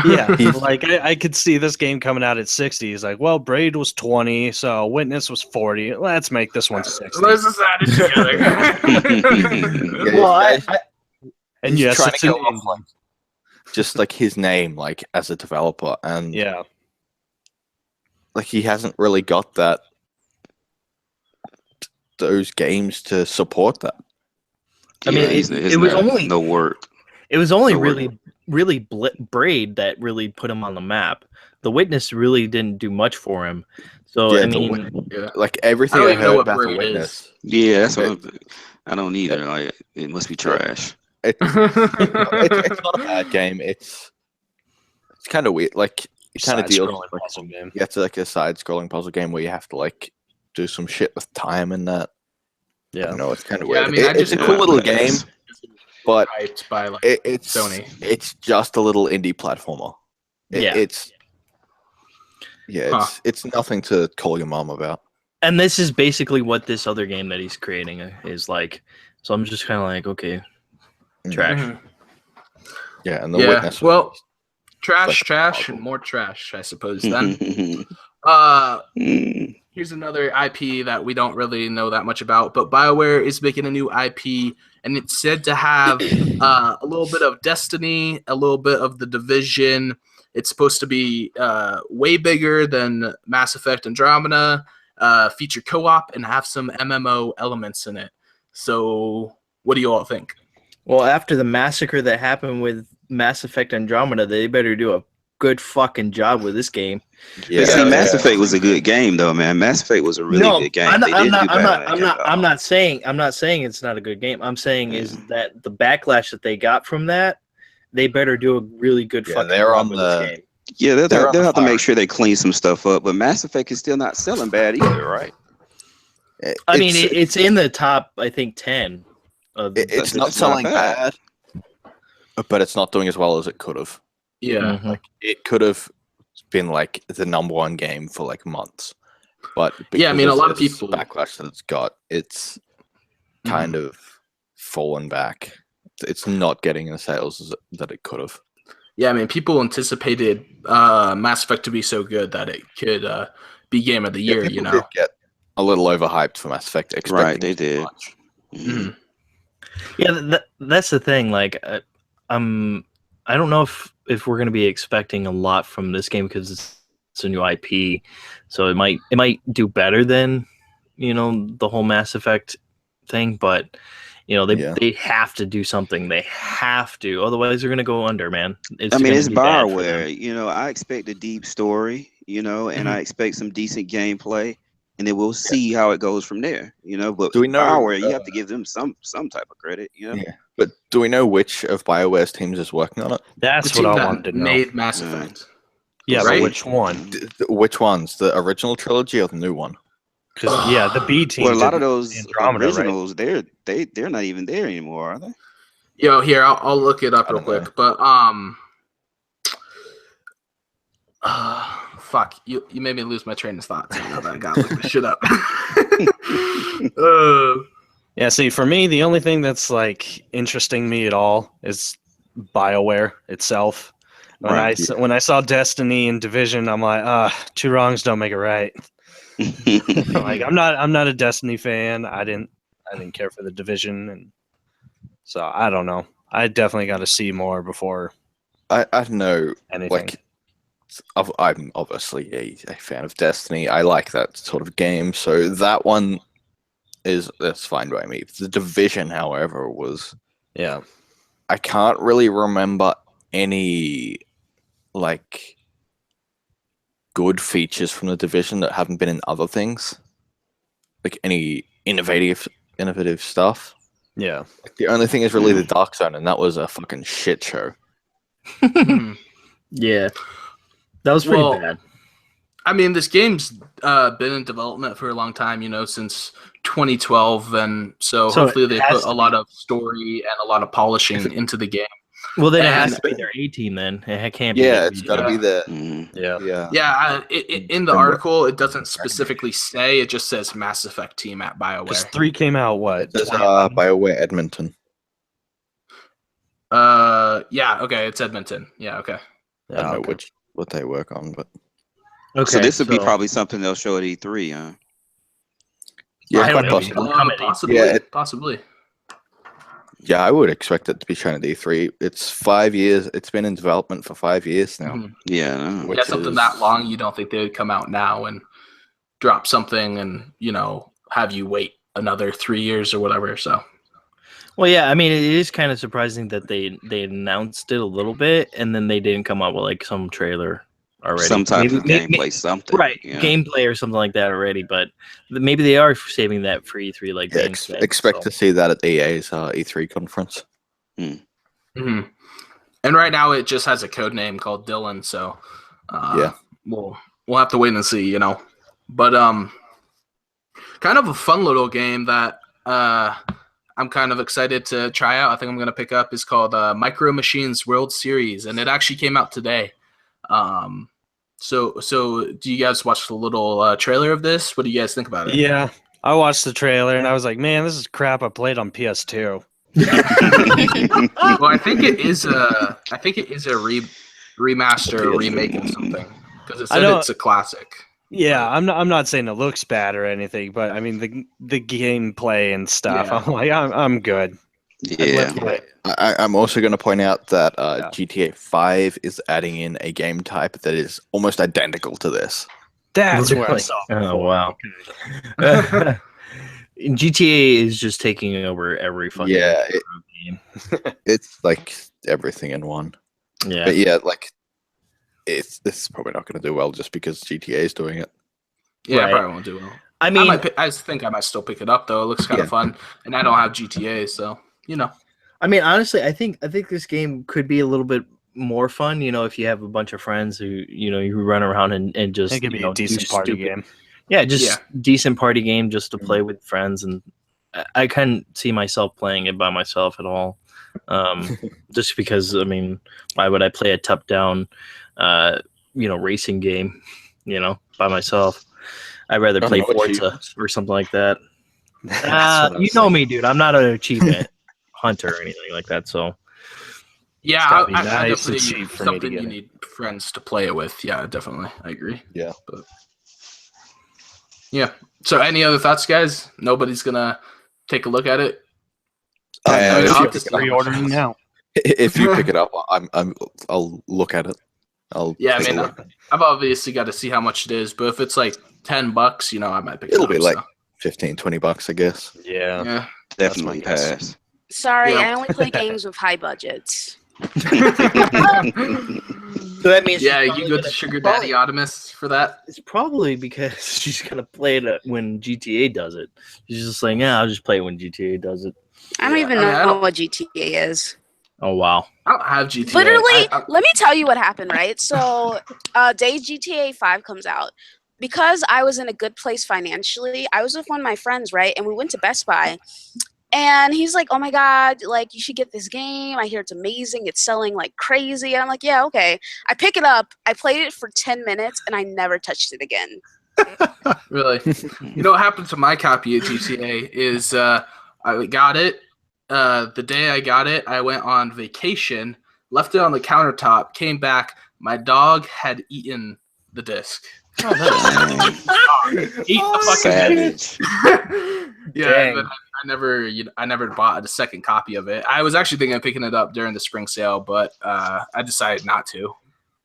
yeah, like I could see this game coming out at 60. He's like, well, Braid was 20, so Witness was 40. Let's make this one 60. let's just add it together. Well, And he's yes, trying it's to an go off, indie. like, just like his name, like as a developer, and Yeah, like he hasn't really got those games to support that. I mean, it was only no work. It was only No really Braid that really put him on the map. The Witness really didn't do much for him. So Yeah, I The mean, Yeah. Like everything I don't I even know heard what about The Braid Witness, Yeah, that's what I don't either. Like, it must be trash. it's not a bad game. It's kind of weird. Like it kind of deals. Side-scrolling puzzle game. Yeah, it's like a side-scrolling puzzle game where you have to like do some shit with time and that. I Yeah, don't know, it's kind of Yeah, weird. I mean, I It's just- a cool little Yeah, game, but Hyped by like it's Sony. It's just a little indie platformer. Yeah. It's nothing to call your mom about. and this is basically what this other game that he's creating is like. So I'm just kind of like, okay, trash. Mhm. Yeah, and The Yeah, Witness. well, trash, like trash, puzzle. and more trash, I suppose. Then, Mm. here's another IP that we don't really know that much about, but BioWare is making a new IP, and it's said to have a little bit of Destiny, a little bit of The Division. It's supposed to be way bigger than Mass Effect Andromeda, feature co-op, and have some MMO elements in it. So, what do you all think? Well, after the massacre that happened with Mass Effect Andromeda, they better do a good fucking job with this game. Yeah, See, Mass yeah. Effect was a good game, though, man. Mass Effect was a really good game. I'm They didn't do bad on that I'm game. not saying it's not a good game. I'm saying is that the backlash that they got from that, they better do a really good Yeah, fucking they're job on with the- this game. Yeah, They're they'll on the have to fire. make sure they clean some stuff up. But Mass Effect is still not selling bad either, right? I mean, it's in the top, I think, 10. Of it's That's- not that's not selling bad. bad, but it's not doing as well as it could have. Yeah. Mhm. It could have been like the #1 game for like months, but Yeah, I mean, a because lot of this people- backlash that it's got, it's kind of fallen back. It's not getting the sales that it could have. Yeah, I mean, people anticipated Mass Effect to be so good that it could be Game of the Year, people you know? did get a little overhyped for Mass Effect, Right, they expecting too did. much. Mhm. Yeah, that's the thing. Like, I don't know if we're gonna be expecting a lot from this game because it's a new IP, so it might do better than the whole Mass Effect thing. But they have to do something. They have to, otherwise they're gonna go under, man. I mean, gonna it's be bad for them. BioWare. I expect a deep story, and I expect some decent gameplay, and then we'll see how it goes from there. But Do we know, BioWare, you have to give them some type of credit. Yeah. But do we know which of BioWare's teams is working on it? that's The what team I that wanted to know. made Mass Yeah. Effect. Yeah, right? but which one? Which ones? The original trilogy or the new one? Because yeah, the B team. Well, a lot did of those Andromeda, right? originals, they're not even there anymore, are they? Yo, here, I'll look it up I real don't know. quick. But, fuck, you made me lose my train of thought. So now that I gotta look this shit up. Yeah, see, for me, the only thing that's like interesting me at all is BioWare itself. When I saw Destiny and Division, I'm like, two wrongs don't make it right. Like, I'm not a Destiny fan. I didn't care for the Division, and so I don't know. I definitely got to see more before I don't know. anything. Like, I'm obviously a fan of Destiny. I like that sort of game, so that one that's fine by me. The Division, however, Yeah, I can't really remember any like good features from the Division that haven't been in other things, like any innovative stuff. yeah. Like, the only thing is really the Dark Zone, and that was a fucking shit show. Yeah, that was pretty Well, bad. I mean, this game's been in development for a long time, since 2012, and so So hopefully it they has put to a be. lot of story and a lot of polishing into the game. Well, then it And- has to be their A team. Then it can't be. Yeah, their it's B got to team. be the Yeah. yeah. In the article, it doesn't specifically say. It just says Mass Effect team at Because BioWare. 3 came out, what? There's 2011? BioWare Edmonton. Yeah, okay, it's Edmonton. Yeah, okay. I don't know okay. what they work on, but Okay, So this would be probably something they'll show at E3, huh? yeah, I quite don't know. possibly. Come at Possibly, Yeah, possibly. Yeah, I would expect it to be shown at E3. It's 5 years. It's been in development for 5 years now. Mhm. Yeah. I know. Which Yeah, something is- that long, you don't think they would come out now and drop something and have you wait another 3 years or whatever. So Well, yeah, I mean, it is kind of surprising that they announced it a little bit and then they didn't come out with like some trailer already. Some type of Maybe- gameplay, something. right? Yeah. Gameplay or something like that already, but maybe they are saving that for E3. Like Yeah, Dane said, expect so. to see that at EA's E3 conference. Mhm. And right now it just has a code name called Dylan. So Yeah. we'll have to wait and see. But kind of a fun little game that I'm kind of excited to try out. I think I'm going to pick up is called Micro Machines World Series, and it actually came out today. So do you guys watch the little trailer of this? What do you guys think about it? Yeah. I watched the trailer and I was like, man, this is crap I played on PS2. Well, I think it is a remaster or remake of something because it I said know- it's a classic. Yeah, I'm not saying it looks bad or anything, but I mean the gameplay and stuff. Yeah. I'm like, I'm good. Yeah. I'm also going to point out that Yeah. GTA 5 is adding in a game type that is almost identical to this. That's where I Really? saw. Oh wow. GTA is just taking over every fucking Yeah, game. It's like everything in one. Yeah. But yeah, like this is probably not going to do well just because GTA is doing it. Yeah, Right. I probably won't do well. I mean, I think I might still pick it up though. It looks kind of fun, and I don't have GTA, so honestly, I think this game could be a little bit more fun. If you have a bunch of friends who you run around and just It could be a do decent party stupid- game. Yeah, just Yeah. decent party game just to play with friends, and I couldn't see myself playing it by myself at all. Just because, I mean, why would I play a top-down, racing game, by myself? I'd rather I don't play know what Forza or something like that. That's what I was You know saying. me, dude. I'm not an achievement hunter or anything like that. So yeah, It's gotta be I nice and definitely cheap for me to something get you it. need friends to play it with. Yeah, definitely, I agree. Yeah. But yeah. So, any other thoughts, guys? Nobody's gonna take a look at it. Yeah, if if you you pick pick it up- Pre-ordering now. If you pick it up, I'll look at it. Yeah, I take a mean, look. I've obviously got to see how much it is, but if it's like $10, I might pick it It'll up. be like so. 15, $20, I guess. Yeah. Yeah. Definitely That's my pass. Sorry, Yeah. I only play games with high budgets. So that means Yeah, you go to Sugar Daddy Optimus for that. It's probably because she's gonna play it when GTA does it. She's just like, yeah, I'll just play it when GTA does it. I don't Yeah, even I mean, I know don't- what GTA is. Oh wow. I don't have GTA. Literally, I- let me tell you what happened, right? So, day GTA 5 comes out. Because I was in a good place financially, I was with one of my friends, right? And we went to Best Buy. And he's like, oh my God, like, you should get this game. I hear it's amazing. It's selling like crazy. And I'm like, yeah, okay. I pick it up. I played it for 10 minutes and I never touched it again. Really? You know what happened to my copy of GTA is I got it. The day I got it, I went on vacation, left it on the countertop, came back. My dog had eaten the disc. Oh, nice. Eat the fucking Savage. Yeah, Dang. but I never bought a second copy of it. I was actually thinking of picking it up during the spring sale, but I decided not to.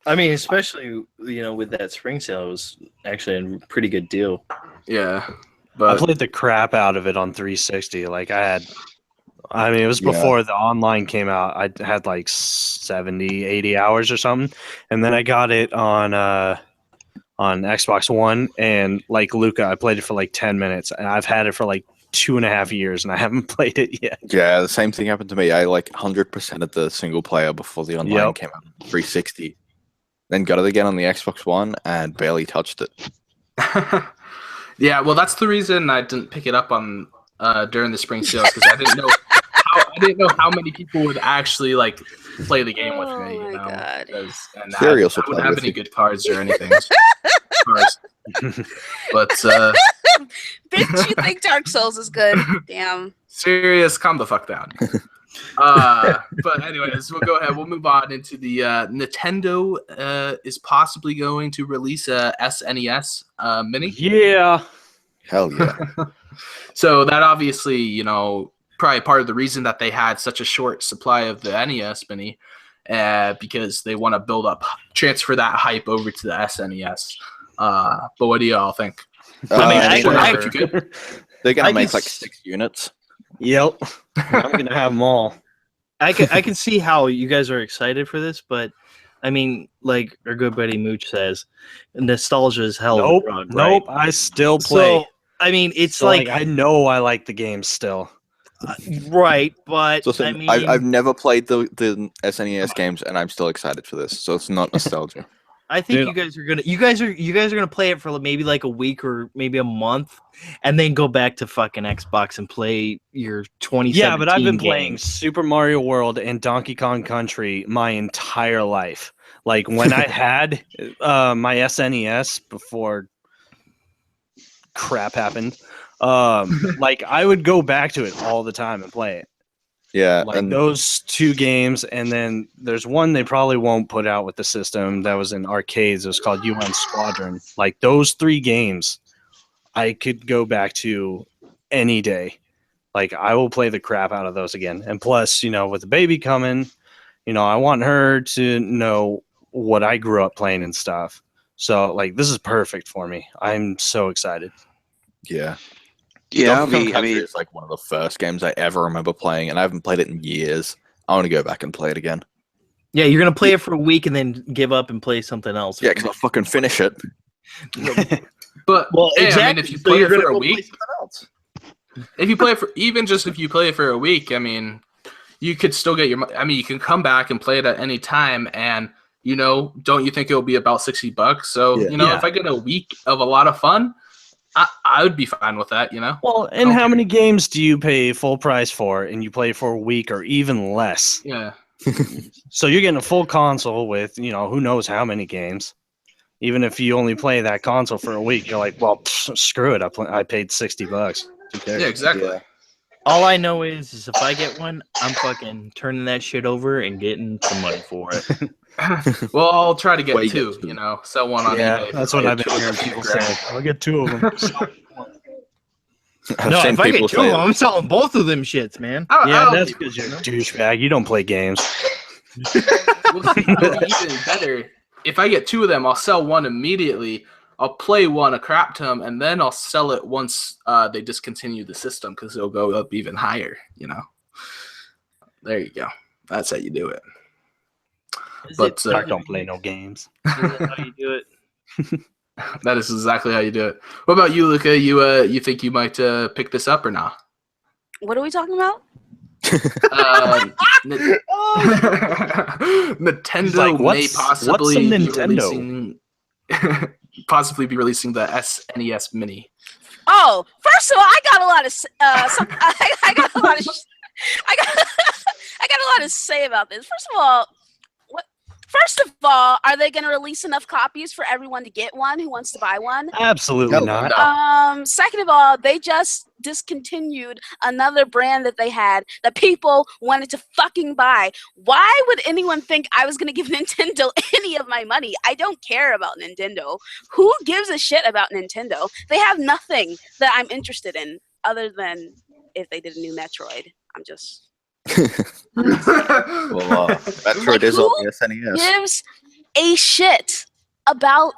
I mean, especially with that spring sale, it was actually a pretty good deal. Yeah, I but played the crap out of it on 360. Like it was Yeah. before the online came out. I had like 70, 80 hours or something. And then I got it on Xbox One. And like Luca, I played it for like 10 minutes. And I've had it for like 2.5 years and I haven't played it yet. Yeah, the same thing happened to me. I like 100% of the single player before the online Yep. came out. 360. Then got it again on the Xbox One and barely touched it. yeah, well, that's the reason I didn't pick it up on during the spring sales because I didn't know I didn't know how many people would actually like play the game with me. Oh You my know, God. and Serious I will wouldn't play have with any you. good cards or anything. But Bitch, you think Dark Souls is good? Damn. serious, calm the fuck down. But anyways, we'll go ahead. We'll move on into the Nintendo is possibly going to release a SNES Mini. Yeah. Hell yeah. So that obviously, you know, probably part of the reason that they had such a short supply of the NES Mini, because they want to transfer that hype over to the SNES. But what do y'all think? I Good? They're gonna I make can like s- 6 units. Yep. I'm gonna have them all. I can see how you guys are excited for this, but I mean, like our good buddy Mooch says, nostalgia is hell of a drug, right? Nope. I still play. So I mean, it's So, like I know I like the game still. right, but So I mean, I've never played the SNES games, and I'm still excited for this. So it's not nostalgia. I think Dude. you guys are gonna play it for maybe like a week or maybe a month, and then go back to fucking Xbox and play your 2017 Yeah, but I've been playing games. Super Mario World and Donkey Kong Country my entire life. Like when I had my SNES before crap happened, like I would go back to it all the time and play it. Yeah, Like and those two games, and then there's one they probably won't put out with the system that was in arcades. It was called UN Squadron. Like those 3 games, I could go back to any day. Like I will play the crap out of those again. And plus, you know, with the baby coming, you know, I want her to know what I grew up playing and stuff. So like this is perfect for me. I'm so excited. yeah. Yeah, Donkey Kong I Country mean, is like one of the first games I ever remember playing, and I haven't played it in years. I want to go back and play it again. Yeah, you're gonna play it for a week and then give up and play something else. Yeah, because I'll fucking finish it. But Well, hey, exactly. I mean, if you So play you're it for gonna a go play week, something else. if you play it for a week, I mean, you could still get your. I mean, you can come back and play it at any time, and you know, don't you think it'll be about $60? So Yeah. you know, Yeah. if I get a week of a lot of fun, I would be fine with that. You know. Well, and how many games do you pay full price for and you play for a week or even less? Yeah. So you're getting a full console with, you know, who knows how many games. Even if you only play that console for a week, you're like, well, screw it. I paid $60. Who cares? Yeah. Exactly. Yeah. All I know is if I get one, I'm fucking turning that shit over and getting some money for it. Well, I'll try to get Well, you 2. get 2. You know, sell one on Yeah, eBay. that's for what like I've been hearing $2 people grand. say. I'll get 2 of them. I've No, seen if I people get 2 of say them, I'm selling both of them shits, man. Yeah, I'll that's be- because you're a douchebag. You don't play games. Well, see, even better. If I get 2 of them, I'll sell one immediately. I'll play one a crap ton, and then I'll sell it once they discontinue the system because it'll go up even higher. You know. There you go. That's how you do it. But I don't play no games. Is that how you do it? that is exactly how you do it. What about you, Luca? You think you might pick this up or not? What are we talking about? Nintendo like, may what's possibly a be Nintendo? releasing the SNES Mini. Oh, first of all, I got a lot of I got a lot of I got I got a lot to say about this. First of all, are they going to release enough copies for everyone to get one who wants to buy one? Absolutely Hell not. no. Second of all, they just discontinued another brand that they had that people wanted to fucking buy. Why would anyone think I was going to give Nintendo any of my money? I don't care about Nintendo. Who gives a shit about Nintendo? They have nothing that I'm interested in other than if they did a new Metroid. I'm just... Well, Metroid is on the SNES. gives a shit about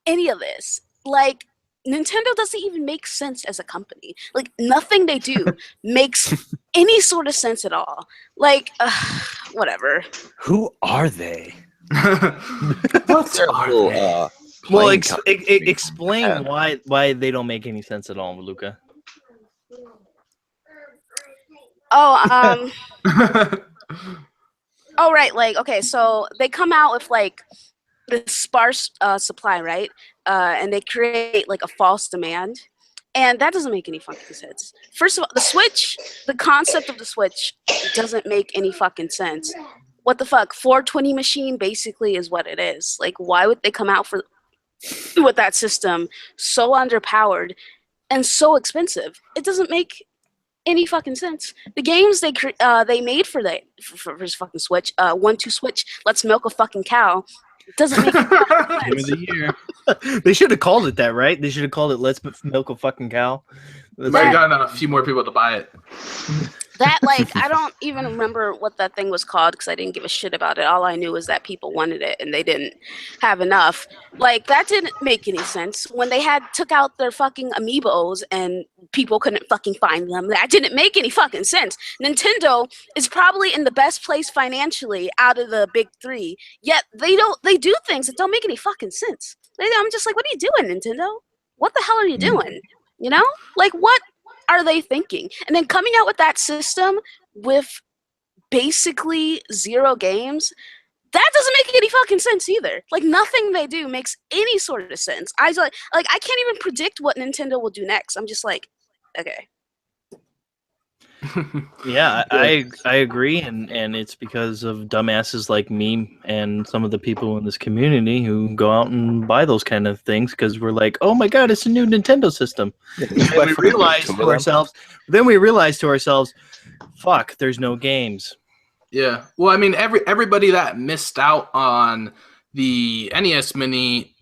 any of this. Like, Nintendo doesn't even make sense as a company. Like, nothing they do makes any sort of sense at all. Like, whatever. Who are they? What They're a are little, they? Well, playing company from explain Japan. why they don't make any sense at all, Luca. Oh, oh, right. Like, okay, so they come out with, like, the sparse supply, right? And they create, like, a false demand. And that doesn't make any fucking sense. First of all, the concept of the Switch doesn't make any fucking sense. What the fuck? 420 machine basically is what it is. Like, why would they come out with that system so underpowered and so expensive? It doesn't make any fucking sense. The games they made for fucking Switch, 1-2 Switch, Let's Milk a Fucking Cow, doesn't make any Game of sense. the year. They should have called it that, right? They should have called it "Let's Milk a Fucking Cow." Might have gotten a few more people to buy it. That, like, I don't even remember what that thing was called because I didn't give a shit about it. All I knew was that people wanted it and they didn't have enough. Like, that didn't make any sense. When they took out their fucking amiibos and people couldn't fucking find them, that didn't make any fucking sense. Nintendo is probably in the best place financially out of the big three, yet they do things that don't make any fucking sense. I'm just like, what are you doing, Nintendo? What the hell are you doing? You know? Like, what are they thinking? And then coming out with that system with basically 0 games, that doesn't make any fucking sense either. Like, nothing they do makes any sort of sense. I can't even predict what Nintendo will do next. I'm just like, okay. Yeah, I agree, and it's because of dumbasses like me and some of the people in this community who go out and buy those kind of things because we're like, oh my god, it's a new Nintendo system. And we realize to ourselves, fuck, there's no games. Yeah. Well, I mean, everybody that missed out on the NES Mini,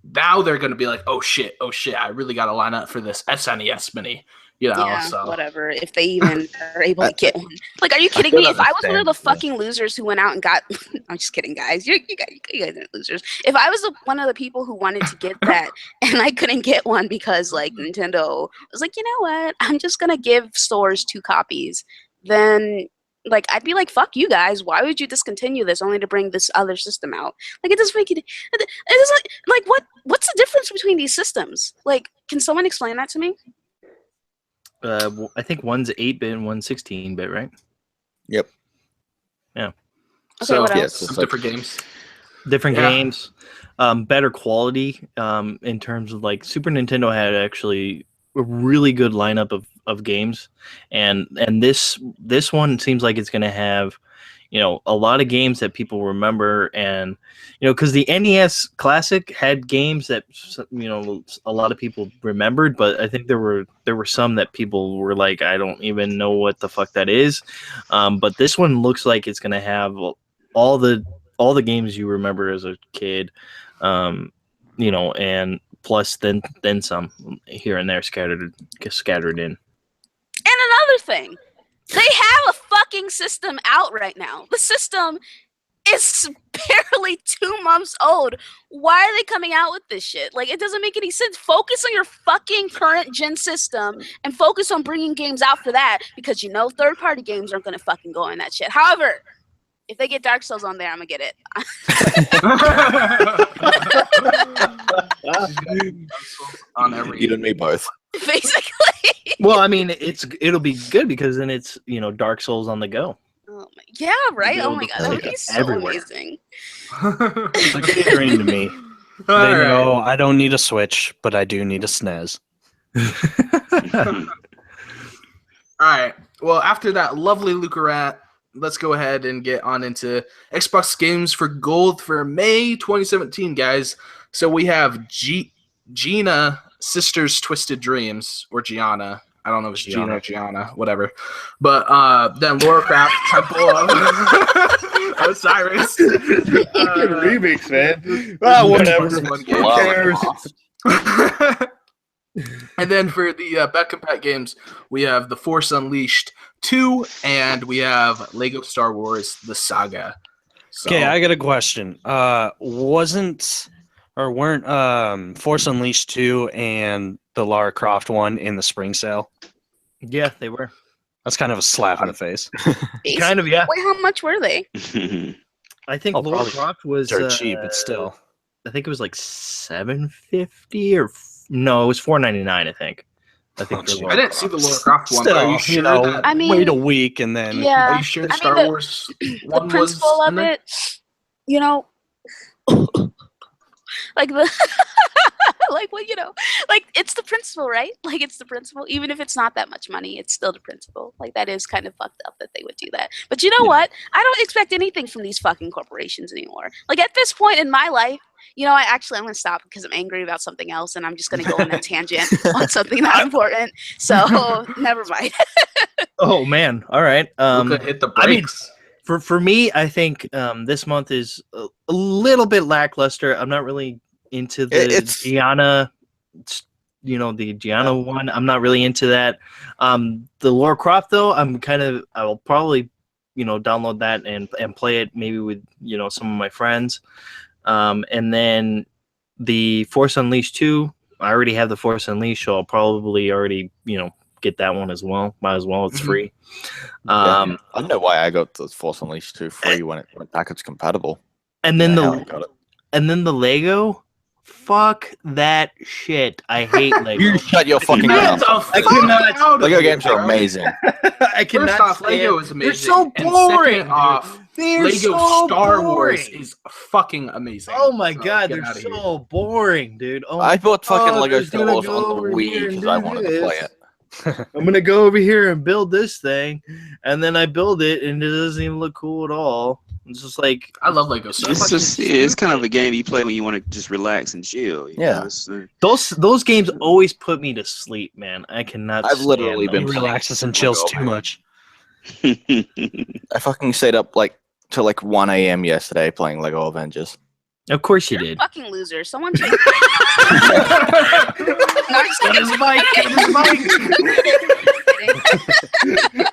now they're going to be like, oh shit, I really got to line up for this SNES Mini. You know, yeah, so. Whatever. If they even are able to get one. Like, are you kidding me? If I was one of the fucking losers who went out and got... I'm just kidding, guys. You guys are losers. If I was one of the people who wanted to get that and I couldn't get one because, like, Nintendo was like, you know what? I'm just going to give stores 2 copies. Then, like, I'd be like, fuck you guys. Why would you discontinue this only to bring this other system out? Like, it doesn't make it... It is like what's the difference between these systems? Like, can someone explain that to me? I think one's 8-bit and one's 16-bit, right? Yep. Yeah. Okay, So, what yes, else? it's different games. Different Yeah. games, better quality. In terms of, like, Super Nintendo had actually a really good lineup of games, and this one seems like it's going to have, you know, a lot of games that people remember, and, you know, because the NES Classic had games that, you know, a lot of people remembered, but I think there were some that people were like, I don't even know what the fuck that is. But this one looks like it's gonna have all the games you remember as a kid, you know, and plus then some here and there scattered in. And another thing, they have a fucking system out right now. The system is barely 2 months old. Why are they coming out with this shit? Like, it doesn't make any sense. Focus on your fucking current gen system and focus on bringing games out for that, because you know third-party games aren't gonna fucking go in that shit. However, if they get Dark Souls on there, I'm gonna get it. On every... You and me both. Basically. Well, I mean, it'll be good because then it's, you know, Dark Souls on the go. Oh my, yeah, right. You'll Oh be my able to god, that would play be it so everywhere. amazing. It's like catering to me. They know I don't need a Switch, but I do need a SNES. All right. Well, after that lovely Lucarat, let's go ahead and get on into Xbox games for gold for May 2017, guys. So we have Gina Sisters Twisted Dreams, or Gianna. I don't know if it's Gina or Gianna, whatever. But then Lara Croft Temple of Osiris. Remix, man. Oh, whatever. Who cares? And then for the Back Compat games, we have The Force Unleashed 2, and we have Lego Star Wars The Saga. Okay, I got a question. Weren't Force Unleashed 2 and the Lara Croft one in the spring sale? Yeah, they were. That's kind of a slap in the face. Kind of, yeah. Wait, how much were they? I think Lara probably Croft was dirt cheap, but still. I think it was like $750 or no, it was $499. I think. I didn't see the Lara Croft one. Still, Are you sure that? I mean, wait a week and then. Yeah. Are you sure I mean, Star Wars one the principle was of in there? it, you know, like the like, well, you know, like, it's the principle principle, right? Like, it's the principle. Even if it's not that much money, it's still the principle. Like, that is kind of fucked up that they would do that. But you know what? I don't expect anything from these fucking corporations anymore. Like, at this point in my life, you know, I'm going to stop because I'm angry about something else, and I'm just going to go on a tangent on something not important. So, never mind. Oh, man. All right. Luca hit the brakes. For me, I think this month is a little bit lackluster. I'm not really into the Gianna, the Gianna one. I'm not really into that. The Lara Croft, though, I will probably, download that and play it maybe with, some of my friends. And then the Force Unleashed 2, I already have the Force Unleashed, so I'll probably already, get that one as well. Might as well. It's free. I don't know why I got the Force Unleashed 2 free when it went backwards compatible. And then got it. And then the Lego. Fuck that shit. I hate Lego. You shut your fucking mouth. I cannot. Lego games are amazing. I cannot. First off, Lego is amazing. They're so boring. And second off, they're Lego so Star boring. Wars is fucking amazing. Oh my So god, get they're outta here. so boring, dude. Oh, I bought fucking Lego just Star gonna Wars go on the over Wii here and because do I wanted to play this. it. I'm gonna go over here and build this thing, and then I build it, and it doesn't even look cool at all. It's just like I love Lego Star Wars. It's kind of a game you play when you want to just relax and chill. You know? those games always put me to sleep, man. I cannot. I've literally stand been them. He relaxes and chills too much. I fucking stayed up till 1 a.m. yesterday playing Lego Avengers. Of course you You're did. a fucking loser. Someone take. Get his mic.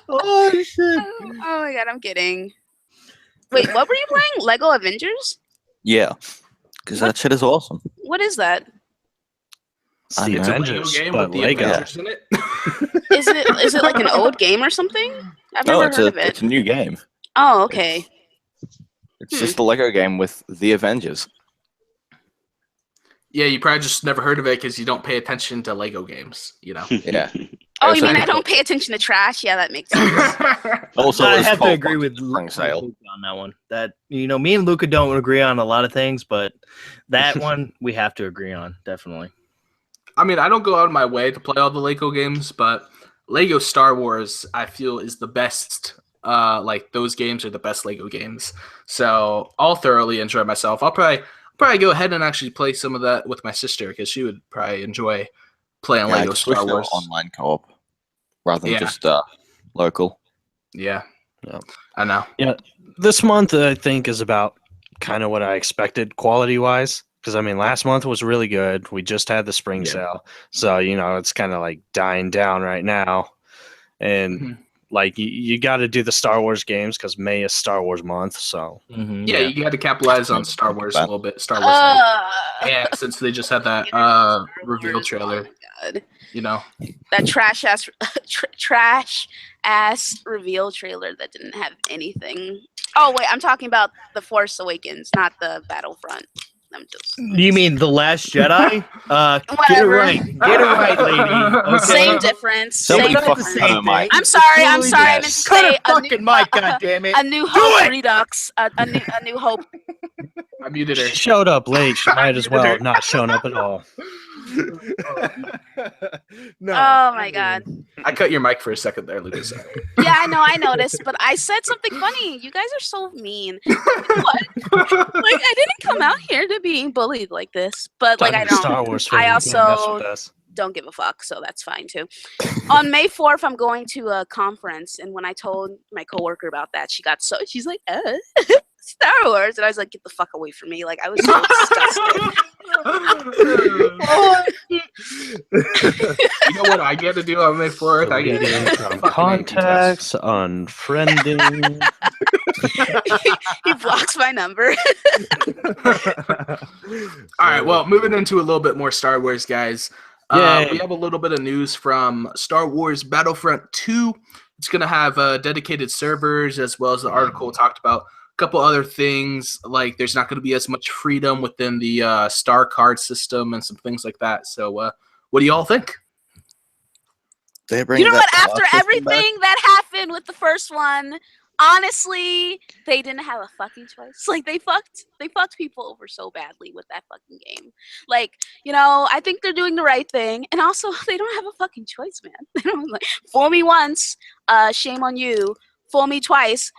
Oh shit! Oh my god, I'm kidding. Wait, what were you playing? Lego Avengers? Yeah, because that shit is awesome. What is that? It's the It's a Lego Avengers, game but with the Lego. Avengers in it. Is it like an old game or something? I've never heard of it. It's a new game. Oh, okay. It's just a Lego game with the Avengers. Yeah, you probably just never heard of it because you don't pay attention to Lego games, Yeah. Oh, you Also- mean I don't pay attention to trash? Yeah, that makes sense. Also, I it's have to 12 agree with bucks spring sale. Luca on that one. That me and Luca don't agree on a lot of things, but that one we have to agree on definitely. I mean, I don't go out of my way to play all the Lego games, but Lego Star Wars, I feel, is the best. Those games are the best Lego games. So I'll thoroughly enjoy myself. I'll probably go ahead and actually play some of that with my sister because she would probably enjoy playing Yeah, I Lego just wish Star they were Wars. online co-op rather than Yeah. just local. Yeah. Yeah. I know. Yeah, this month I think is about kind of what I expected quality-wise. Because I mean, last month was really good. We just had the spring sale, so it's kind of like dying down right now. And you got to do the Star Wars games because May is Star Wars month. So Yeah, you got to capitalize on Star Wars a little bit. Star Wars. Yeah, since they just had that reveal trailer. Oh my god. That trash ass reveal trailer that didn't have anything. Oh wait, I'm talking about The Force Awakens, not the Battlefront. You mean The Last Jedi? Get it Whatever. right. Get it right, lady. Okay? Same difference. Somebody Same fucking difference. cut her mic. I'm sorry. I Totally meant to yes. Cut say her fucking mic, goddammit. A New Do Hope it! Redux. A New Hope. I muted her. she showed up late. She might as well have not shown up at all. No. Oh my god. I cut your mic for a second there, Lucas. Yeah, I know. I noticed, but I said something funny. You guys are so mean. What? Like, I didn't come out here to be bullied like this, but like I don't. Star Wars I fans don't mess also with us. don't give a fuck, so that's fine too. On May 4th, I'm going to a conference, and when I told my coworker about that, she's like, Star Wars, and I was like, get the fuck away from me. Like, I was so disgusted. You know what I get to do on May 4th? I get Deleting to from fucking contacts, unfriending. He blocks my number. All right, well, moving into a little bit more Star Wars, guys. Yay. We have a little bit of news from Star Wars Battlefront 2. It's going to have dedicated servers, as well as the article talked about a couple other things, like there's not going to be as much freedom within the star card system and some things like that. So what do y'all think? They're You bringing know that what? After card system back? everything that happened with the first one, honestly, they didn't have a fucking choice. Like they fucked people over so badly with that fucking game. Like, I think they're doing the right thing, and also they don't have a fucking choice, man. They don't like fool me once, shame on you. Fool me twice,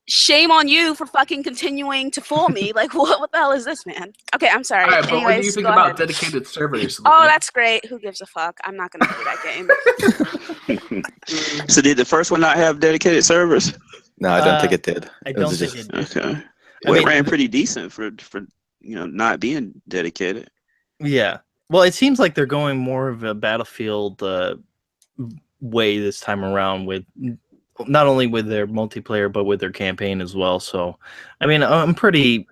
shame on you for fucking continuing to fool me. Like, what the hell is this, man? Okay, I'm sorry. All right, but what do you Anyways, think go about ahead. dedicated servers? Oh, that's great. Who gives a fuck? I'm not gonna play that game. So did the first one not have dedicated servers? No, I don't think it did. I don't think it did. Okay. I Well, mean, it ran pretty decent for not being dedicated. Yeah. Well, it seems like they're going more of a Battlefield way this time around, with not only with their multiplayer but with their campaign as well. So, I mean, I'm pretty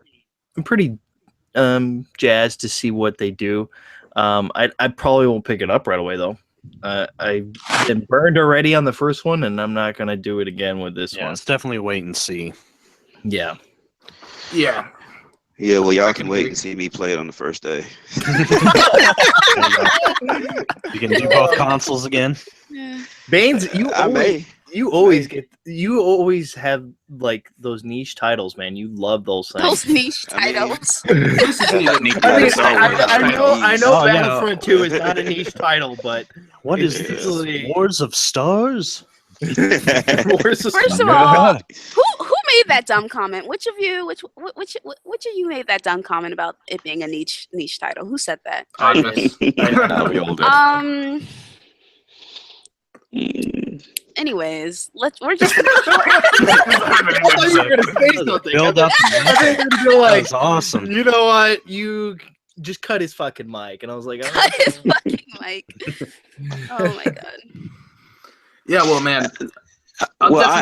jazzed to see what they do. I probably won't pick it up right away though. I've been burned already on the first one, and I'm not gonna do it again with this one. it's definitely wait and see. Yeah. Yeah. Yeah, well, y'all I can can wait agree. and see me play it on the first day. You can do both consoles again. Yeah. Baines, I may. you always have like those niche titles, man. You love those things. Those niche I mean- titles. This isn't even neat. I mean, Star Wars. I know Oh, yeah. Battlefront 2 is not a niche title, but What is It's this? easily- Wars of Stars? Wars of First of Star- all, who made that dumb comment? Which of you made that dumb comment about it being a niche title? Who said that? No, we all did. Anyways, we're just I thought you were gonna say something. Build up. I think you're gonna be That like, was awesome. you know what? You just cut his fucking mic, and I was like, oh. cut his fucking mic. Oh my god. Yeah, well, man. Well, Go I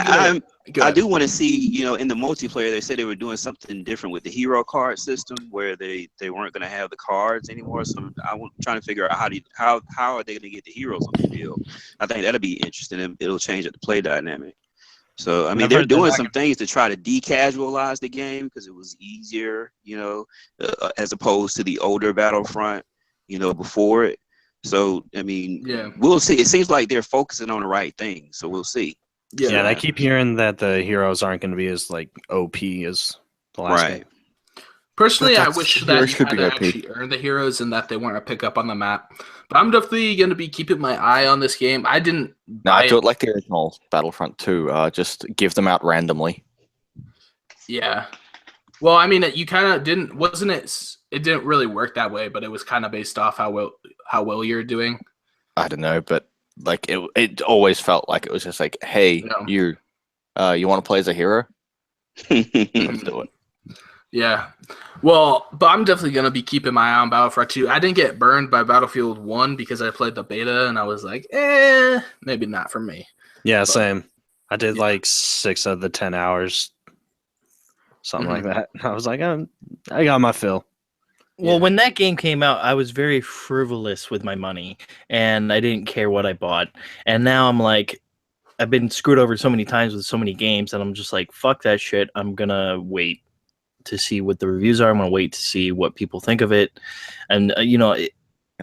ahead. do want to see, in the multiplayer, they said they were doing something different with the hero card system, where they weren't going to have the cards anymore. So I'm trying to figure out how are they going to get the heroes on the field. I think that'll be interesting, and it'll change up the play dynamic. So I mean, I've they're heard that doing back some things to try to decasualize the game because it was easier, as opposed to the older Battlefront, before it. So I mean, Yeah. we'll see. It seems like they're focusing on the right thing, so we'll see. Yeah. Yeah, and I keep hearing that the heroes aren't going to be as like OP as the last Right. game. Personally, But I that's- wish heroes that you should had be to OP. actually earn the heroes and that they weren't a pickup on the map. But I'm definitely going to be keeping my eye on this game. I didn't No, buy I do it like the original Battlefront 2. Just give them out randomly. Yeah. Well, I mean, you kind of didn't, wasn't it? It didn't really work that way, but it was kind of based off how well you're doing. I don't know, but like it always felt like it was just like, hey, Yeah. you want to play as a hero? Let's do it. Yeah. Well, but I'm definitely going to be keeping my eye on Battlefront 2. I didn't get burned by Battlefield 1 because I played the beta and I was like, maybe not for me. Yeah, But- same. I did Yeah. like 6 of the 10 hours, something like Mhm. that. I was like, I got my fill. Well, Yeah. when that game came out, I was very frivolous with my money, and I didn't care what I bought. And now I'm like, I've been screwed over so many times with so many games, and I'm just like, fuck that shit. I'm gonna wait to see what the reviews are. I'm gonna wait to see what people think of it, and Gonna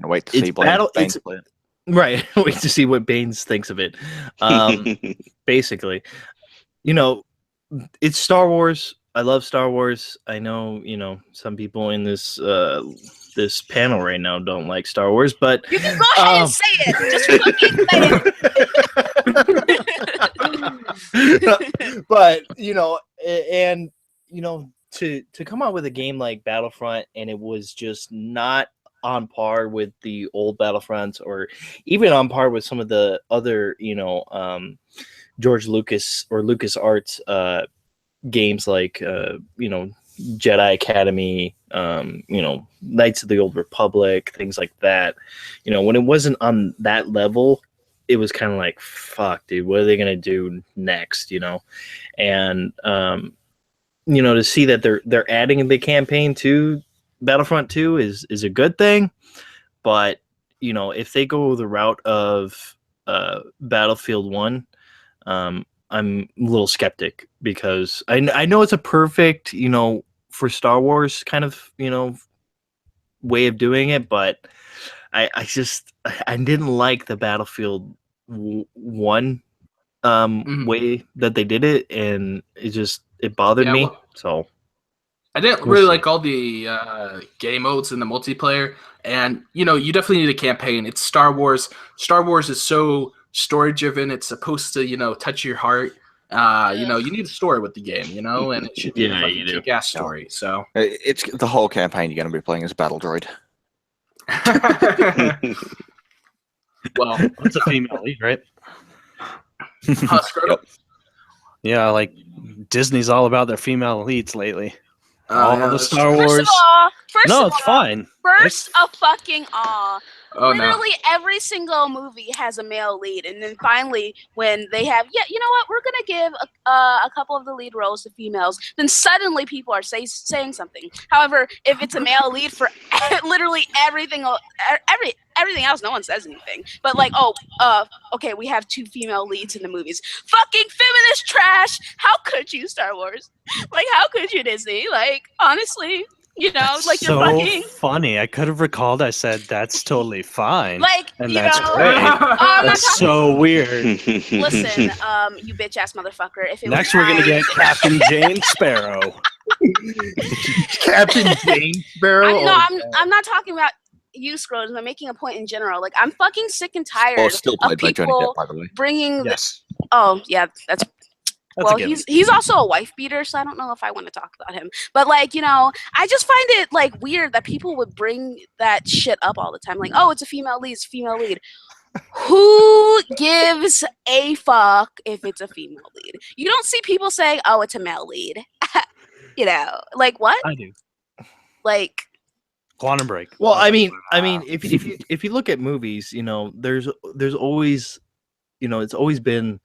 wait to It's see Blaine battle- Baines it's- play it. right, wait to see what Baines thinks of it. Basically, it's Star Wars. I love Star Wars. I know, some people in this this panel right now don't like Star Wars, but You can go ahead and say it. Just fucking say it. but and to come out with a game like Battlefront, and it was just not on par with the old Battlefronts, or even on par with some of the other George Lucas or LucasArts games like Jedi Academy, Knights of the Old Republic, things like that. When it wasn't on that level, it was kind of like, fuck, dude, what are they gonna do next? And to see that they're adding the campaign to Battlefront 2 is a good thing. But if they go the route of Battlefield 1, I'm a little skeptic, because I know it's a perfect, for Star Wars kind of, way of doing it, but I didn't like the Battlefield 1 way that they did it, and it bothered me. Well, so I didn't really like all the game modes in the multiplayer, and you definitely need a campaign. It's Star Wars. Star Wars is so story driven. It's supposed to touch your heart. You need a story with the game, and it should be a fucking kick-ass story. So it's the whole campaign you're going to be playing as Battle Droid. Well, it's a female lead, right? Yep. Yeah, like Disney's all about their female leads lately. All the Star First Wars. of all, It's fine. First of fucking all. Oh, Literally every single movie has a male lead, and then finally, when they have, you know what, we're gonna give a couple of the lead roles to females, then suddenly people are saying something. However, if it's a male lead for literally everything else, no one says anything. But like, okay, we have 2 female leads in the movies. Fucking feminist trash! How could you, Star Wars? Like, how could you, Disney? Like, honestly. That's like you're so fucking funny. I could have recalled I said that's totally fine. like, and you that's know, great. I'm That's not so weird. Listen, you bitch ass motherfucker. If it Next, was we're gonna get Captain Jane Sparrow. Captain Jane Sparrow. I'm not talking about you, Szkr0tm. I'm making a point in general. Like, I'm fucking sick and tired Oh, still of played by Johnny people Depp, by the way. bringing. Yes. Oh yeah, that's That's well, a given. he's also a wife beater, so I don't know if I want to talk about him. But like, I just find it like weird that people would bring that shit up all the time. Like, oh, it's a female lead, it's a female lead. Who gives a fuck if it's a female lead? You don't see people saying, oh, it's a male lead. Like what? I do. Like Quantum Break. Well, I mean, if you look at movies, there's always, it's always been,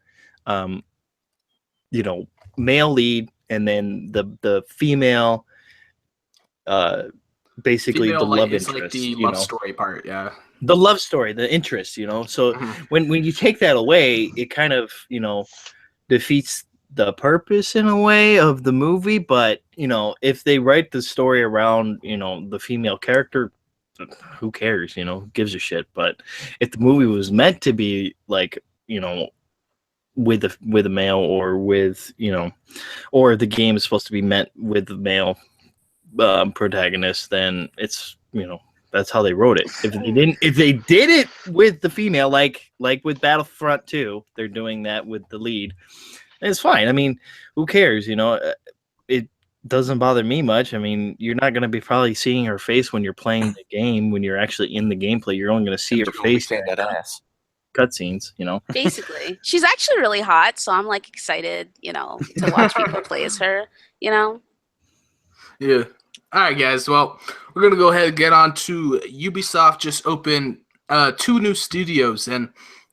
male lead, and then the female, basically female, the love is interest, like the love story part, yeah. The love story, the interest, So when you take that away, it kind of, defeats the purpose in a way of the movie. But if they write the story around, the female character, who cares? Who gives a shit? But if the movie was meant to be like, with a male, or with or the game is supposed to be meant with the male protagonist, then it's that's how they wrote it. If they did it with the female, like with Battlefront 2, they're doing that with the lead, and it's fine. I mean, who cares? It doesn't bother me much. I mean, you're not going to be probably seeing her face when you're playing the game. When you're actually in the gameplay, you're only going to see her face. That ass. Cutscenes, basically, she's actually really hot, so I'm like excited, to watch people play as her. Yeah. All right, guys. Well, we're gonna go ahead and get on to Ubisoft. Just opened 2 new studios, and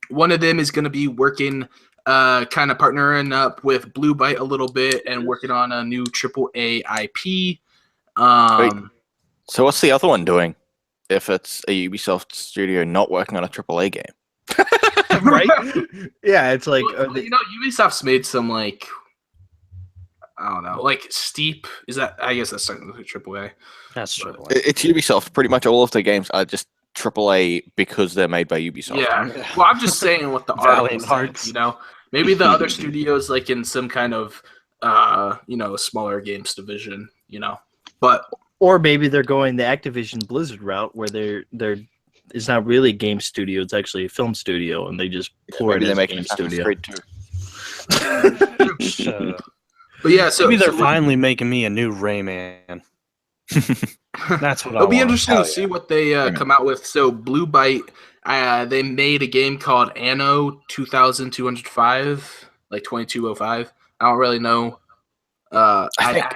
one of them is gonna be working, kind of partnering up with Blue Byte a little bit, and working on a new AAA IP. So what's the other one doing? If it's a Ubisoft studio not working on a AAA game? Right? Yeah, it's like Ubisoft's made some like, I don't know, like Steep. Is that? I guess that's technically AAA. That's AAA. It's Ubisoft. Pretty much all of their games are just AAA because they're made by Ubisoft. Yeah. Well, I'm just saying what the Valiant article said, Maybe the other studios, like in some kind of, smaller games division, but. Or maybe they're going the Activision Blizzard route, where they're it's not really a game studio; it's actually a film studio, and they just pour it in a game studio. But yeah, so maybe they're finally making me a new Rayman. That's what it'll be interesting to see what they come out with. So Blue Byte, they made a game called Anno 2205, like 2205. I don't really know. I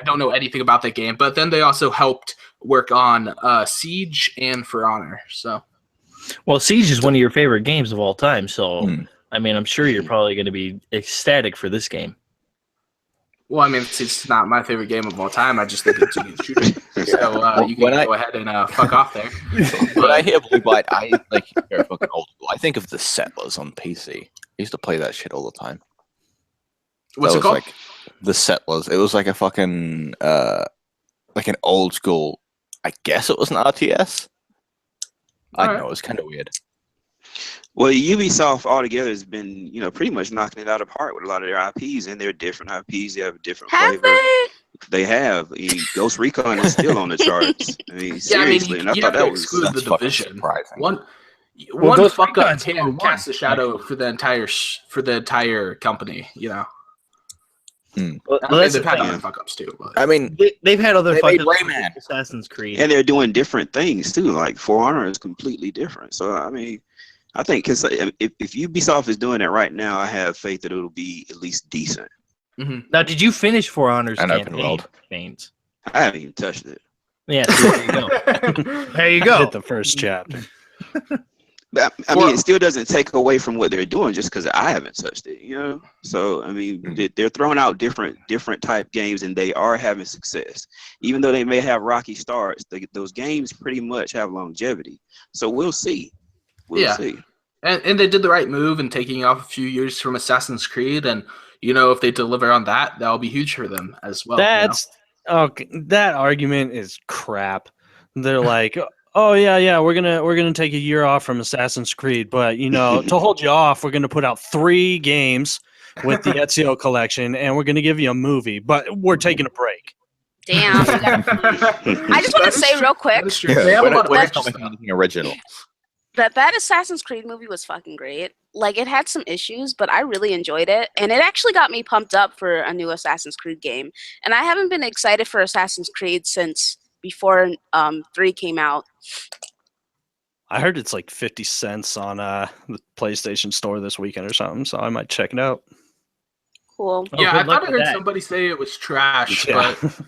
don't know anything about that game, but then they also helped work on Siege and For Honor. So, well, Siege is one of your favorite games of all time. So, I mean, I'm sure you're probably going to be ecstatic for this game. Well, I mean, it's not my favorite game of all time. I just think it's a good shooter. So you can go ahead and fuck off there. When I hear Blue Byte, I very fucking old school. I think of The Settlers on PC. I used to play that shit all the time. What's it called? Like The Settlers. It was like a fucking like an old school. I guess it was an RTS. I don't know. It was kind of weird. Well, Ubisoft altogether has been, pretty much knocking it out of the park with a lot of their IPs, and they're different IPs. They have a different Have flavor. they? They have. Ghost Recon is still on the charts. I mean, seriously, and I you thought have to that was. exclude the That's fucking division. surprising. One Ghost fuck up Recon's can number one, cast a shadow for the entire company. Well, I mean, that's they've the had thing. other fuck ups too. But I mean, They've had other They made fuck-ups Rayman. with Assassin's Creed. And they're doing different things too. Like For Honor is completely different. So I mean, I think because if Ubisoft is doing it right now, I have faith that it'll be at least decent. Now, did you finish For Honor's An open campaign? world. Baines? I haven't even touched it. Yeah, see, there you go. There you go. Hit the first chapter. But I mean, it still doesn't take away from what they're doing just because I haven't touched it, So I mean, they're throwing out different type games, and they are having success. Even though they may have rocky starts, those games pretty much have longevity. So we'll see. We'll see. And they did the right move in taking off a few years from Assassin's Creed, and if they deliver on that, that'll be huge for them as well. Okay. That argument is crap. They're like, oh yeah, we're gonna take a year off from Assassin's Creed, but to hold you off, we're gonna put out 3 games with the Ezio collection, and we're gonna give you a movie, but we're taking a break. Damn. I just want to say real quick They have a lot of we're not extra coming stuff. anything original. that Assassin's Creed movie was fucking great. Like, it had some issues, but I really enjoyed it, and it actually got me pumped up for a new Assassin's Creed game. And I haven't been excited for Assassin's Creed since before 3 came out. I heard it's like 50 cents on the PlayStation Store this weekend or something, so I might check it out. Cool. Yeah, I good luck thought I with heard that. somebody say it was trash, Yeah. but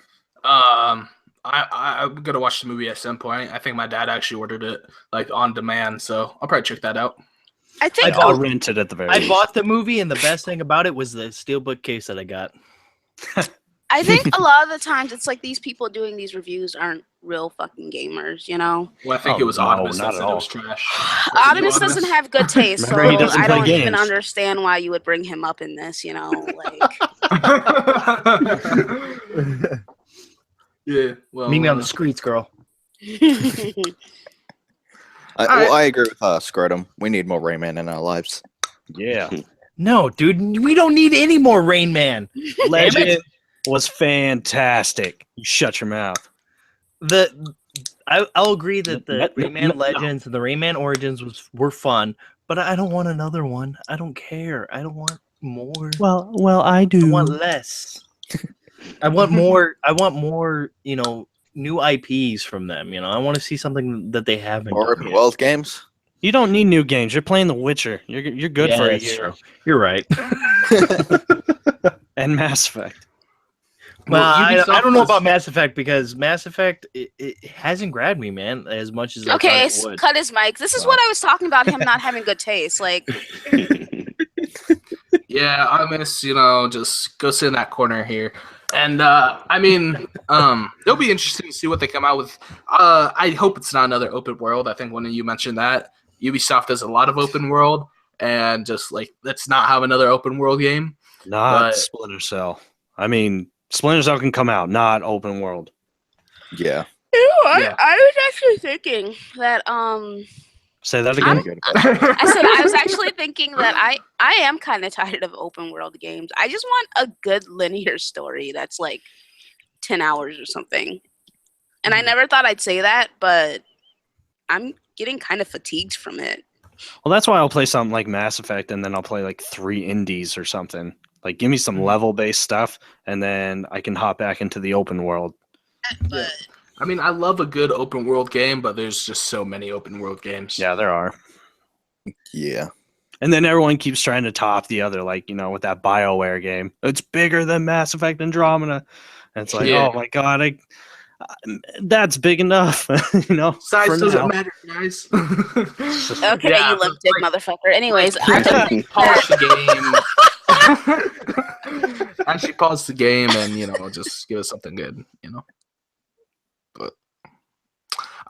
I'm gonna watch the movie at some point. I think my dad actually ordered it like on demand, so I'll probably check that out. I think I'll rent it at the very I least. bought the movie, and the best thing about it was the steelbook case that I got. I think a lot of the times it's like these people doing these reviews aren't real fucking gamers, Well, I think Oh, it was no, Audimus not that at said it all. was trash. Artemis doesn't have good taste, so Remember, he doesn't I play don't even games. understand why you would bring him up in this, like. Yeah, well, Meet me on the streets, girl. I agree with Skr0tm. We need more Rayman in our lives. Yeah. No, dude, we don't need any more Rain Man. Legend was fantastic. You shut your mouth. I'll agree that the No. Rayman Legends and the Rayman Origins were fun, but I don't want another one. I don't care. I don't want more. Well, I do. I want less. I want more. I want more. New IPs from them. I want to see something that they haven't. More done open yet. world games. You don't need new games. You're playing The Witcher. You're good Yeah, for a that's year. true. You're right. And Mass Effect. Well, I Ubisoft don't know was- about Mass Effect because Mass Effect it hasn't grabbed me, man, as much as I Okay, thought it would. cut his mic. This is what I was talking about, him not having good taste. Like, Yeah, I miss, just go sit in that corner here. And I mean, it'll be interesting to see what they come out with. I hope it's not another open world. I think when you mentioned that, Ubisoft does a lot of open world, and just like let's not have another open world game. Not But- Splinter Cell. I mean, Splinter Cell can come out, not open world. Yeah. Yeah. I was actually thinking that Say that I'm- again. I said I was actually thinking that I am kind of tired of open world games. I just want a good linear story that's like 10 hours or something. And I never thought I'd say that, but I'm getting kind of fatigued from it. Well, that's why I'll play something like Mass Effect, and then I'll play like 3 indies or something. Like, give me some level-based stuff, and then I can hop back into the open world. But I mean, I love a good open world game, but there's just so many open world games. Yeah, there are. Yeah. And then everyone keeps trying to top the other, like, with that BioWare game. It's bigger than Mass Effect Andromeda. And it's like, Yeah. oh my god, that's big enough, Size for doesn't now. matter, guys. okay, Yeah, you limp dick motherfucker. Anyways, I Like, just think polish that, the game. Actually, pause the game and just give us something good. But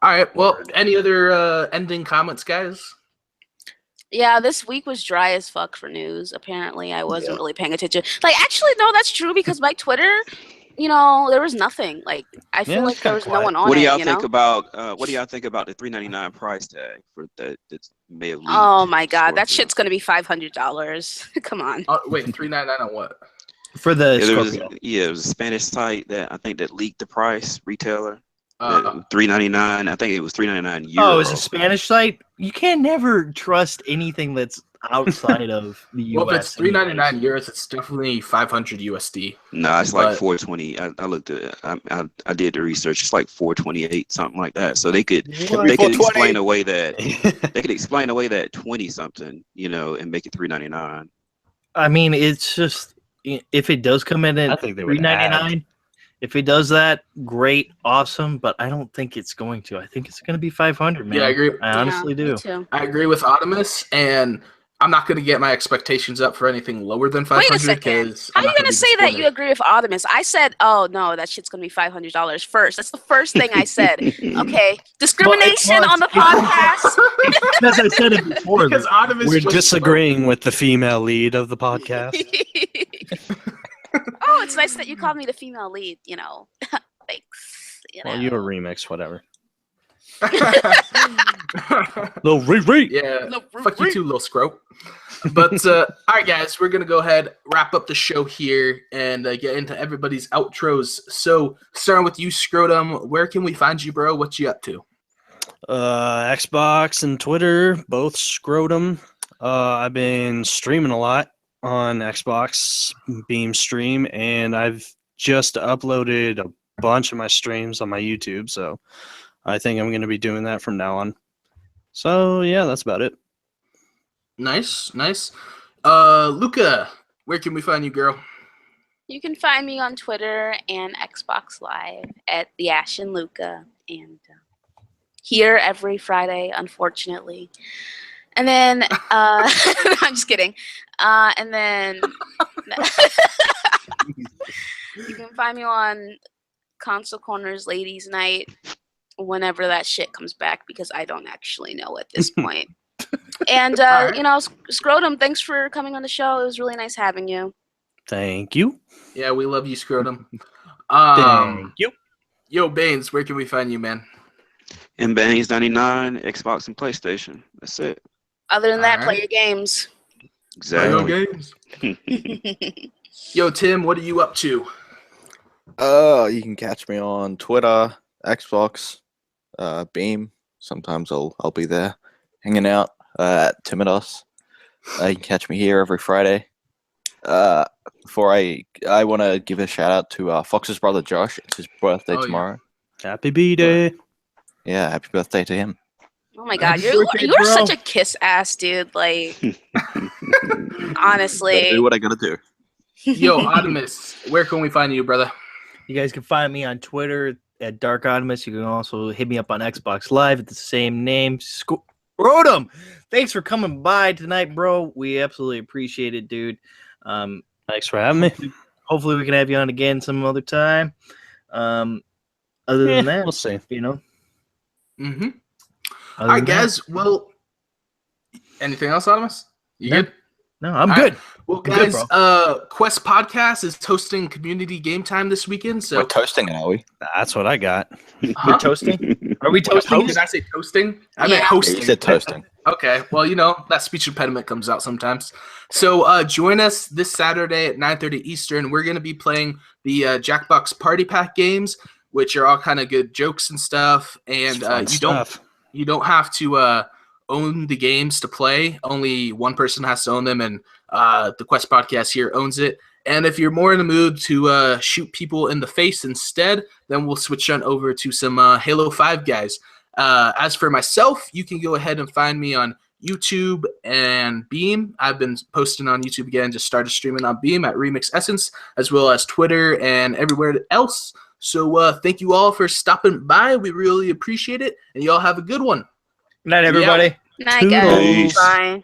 all right. Well, any other ending comments, guys? yeah, this week was dry as fuck for news. Apparently, I wasn't really paying attention. Like, actually, no, that's true because my Twitter there was nothing. Like, I feel like there was no one on What do it. y'all think about? What do y'all think about the $3.99 price tag for that may have leaked? Oh my god, that shit's gonna be $500. Come on. Wait, $3.99 on what? For the Yeah, Scorpio. it was a Spanish site that I think that leaked the price, retailer. $3.99. I think it was $3.99 euro. Oh, it's a Spanish site? You can never trust anything that's outside of the US. Well, if it's $3.99 euros, it's definitely 500 USD. No, it's like 420. I looked at it. I did the research. It's like 428, something like that. So they could explain away that 20 something, and make it $3.99. I mean, it's just if it does come in at $3.99, if it does that, great, awesome. But I don't think it's going to. I think it's going to be 500, man. Yeah, I agree. I honestly do. Me too. I agree with Optimus, and I'm not going to get my expectations up for anything lower than 500. Wait a second. How are you going to say that you agree with Optimus? I said, oh, no, that shit's going to be $500 first. That's the first thing I said. Okay. Discrimination on the podcast. As I said it before. Because Optimus we're disagreeing with the female lead of the podcast. Oh, it's nice that you called me the female lead, Thanks. Well, you're a remix, whatever. Little re. Yeah. Fuck you too, little scrope. But all right, guys, we're gonna go ahead, wrap up the show here, and get into everybody's outros. So, starting with you, Scrotum, where can we find you, bro? What you up to? Xbox and Twitter, both Scrotum. I've been streaming a lot on Xbox Beam Stream, and I've just uploaded a bunch of my streams on my YouTube, so I think I'm going to be doing that from now on. So, yeah, that's about it. Nice. Luca, where can we find you, girl? You can find me on Twitter and Xbox Live at the Ashen Luca, and here every Friday, unfortunately. And then, I'm just kidding. And then you can find me on Console Corners Ladies Night whenever that shit comes back, because I don't actually know at this point. And, Scrotum, thanks for coming on the show. It was really nice having you. Thank you. Yeah, we love you, Scrotum. Thank you. Yo, Baines, where can we find you, man? In Baines 99, Xbox and PlayStation. That's it. Other than that, play your games. Exactly. Play your games. Yo, Tim, what are you up to? You can catch me on Twitter, Xbox, Beam. Sometimes I'll be there hanging out at Timidos. You can catch me here every Friday. Before I want to give a shout out to Fox's brother Josh. It's his birthday tomorrow. Happy B-Day. Yeah, happy birthday to him. Oh my god, you're such a kiss ass, dude. Like, honestly. Gotta do what I gotta do. Yo, Optimus, where can we find you, brother? You guys can find me on Twitter at Dark Optimus. You can also hit me up on Xbox Live at the same name. Scrotum, thanks for coming by tonight, bro. We absolutely appreciate it, dude. Thanks for having me. Hopefully we can have you on again some other time. Other than that, we'll see. Mm-hmm. All right, guys. Well, anything else, Optimus? You good? No, I'm good. Right. Well, guys, Quest Podcast is hosting community game time this weekend. So we're toasting it, are we? That's what I got. We're toasting? Are we toasting? Did I say toasting? I meant hosting. You said toasting. Okay. Well, that speech impediment comes out sometimes. So join us this Saturday at 9:30 Eastern. We're going to be playing the Jackbox Party Pack games, which are all kind of good jokes and stuff. And you don't have to own the games to play. Only one person has to own them, and the Quest Podcast here owns it. And if you're more in the mood to shoot people in the face instead, then we'll switch on over to some Halo 5 guys. As for myself, you can go ahead and find me on YouTube and Beam. I've been posting on YouTube again, just started streaming on Beam at Remix Essence, as well as Twitter and everywhere else. So thank you all for stopping by. We really appreciate it. And y'all have a good one. Good night, everybody. Good night, guys. Bye.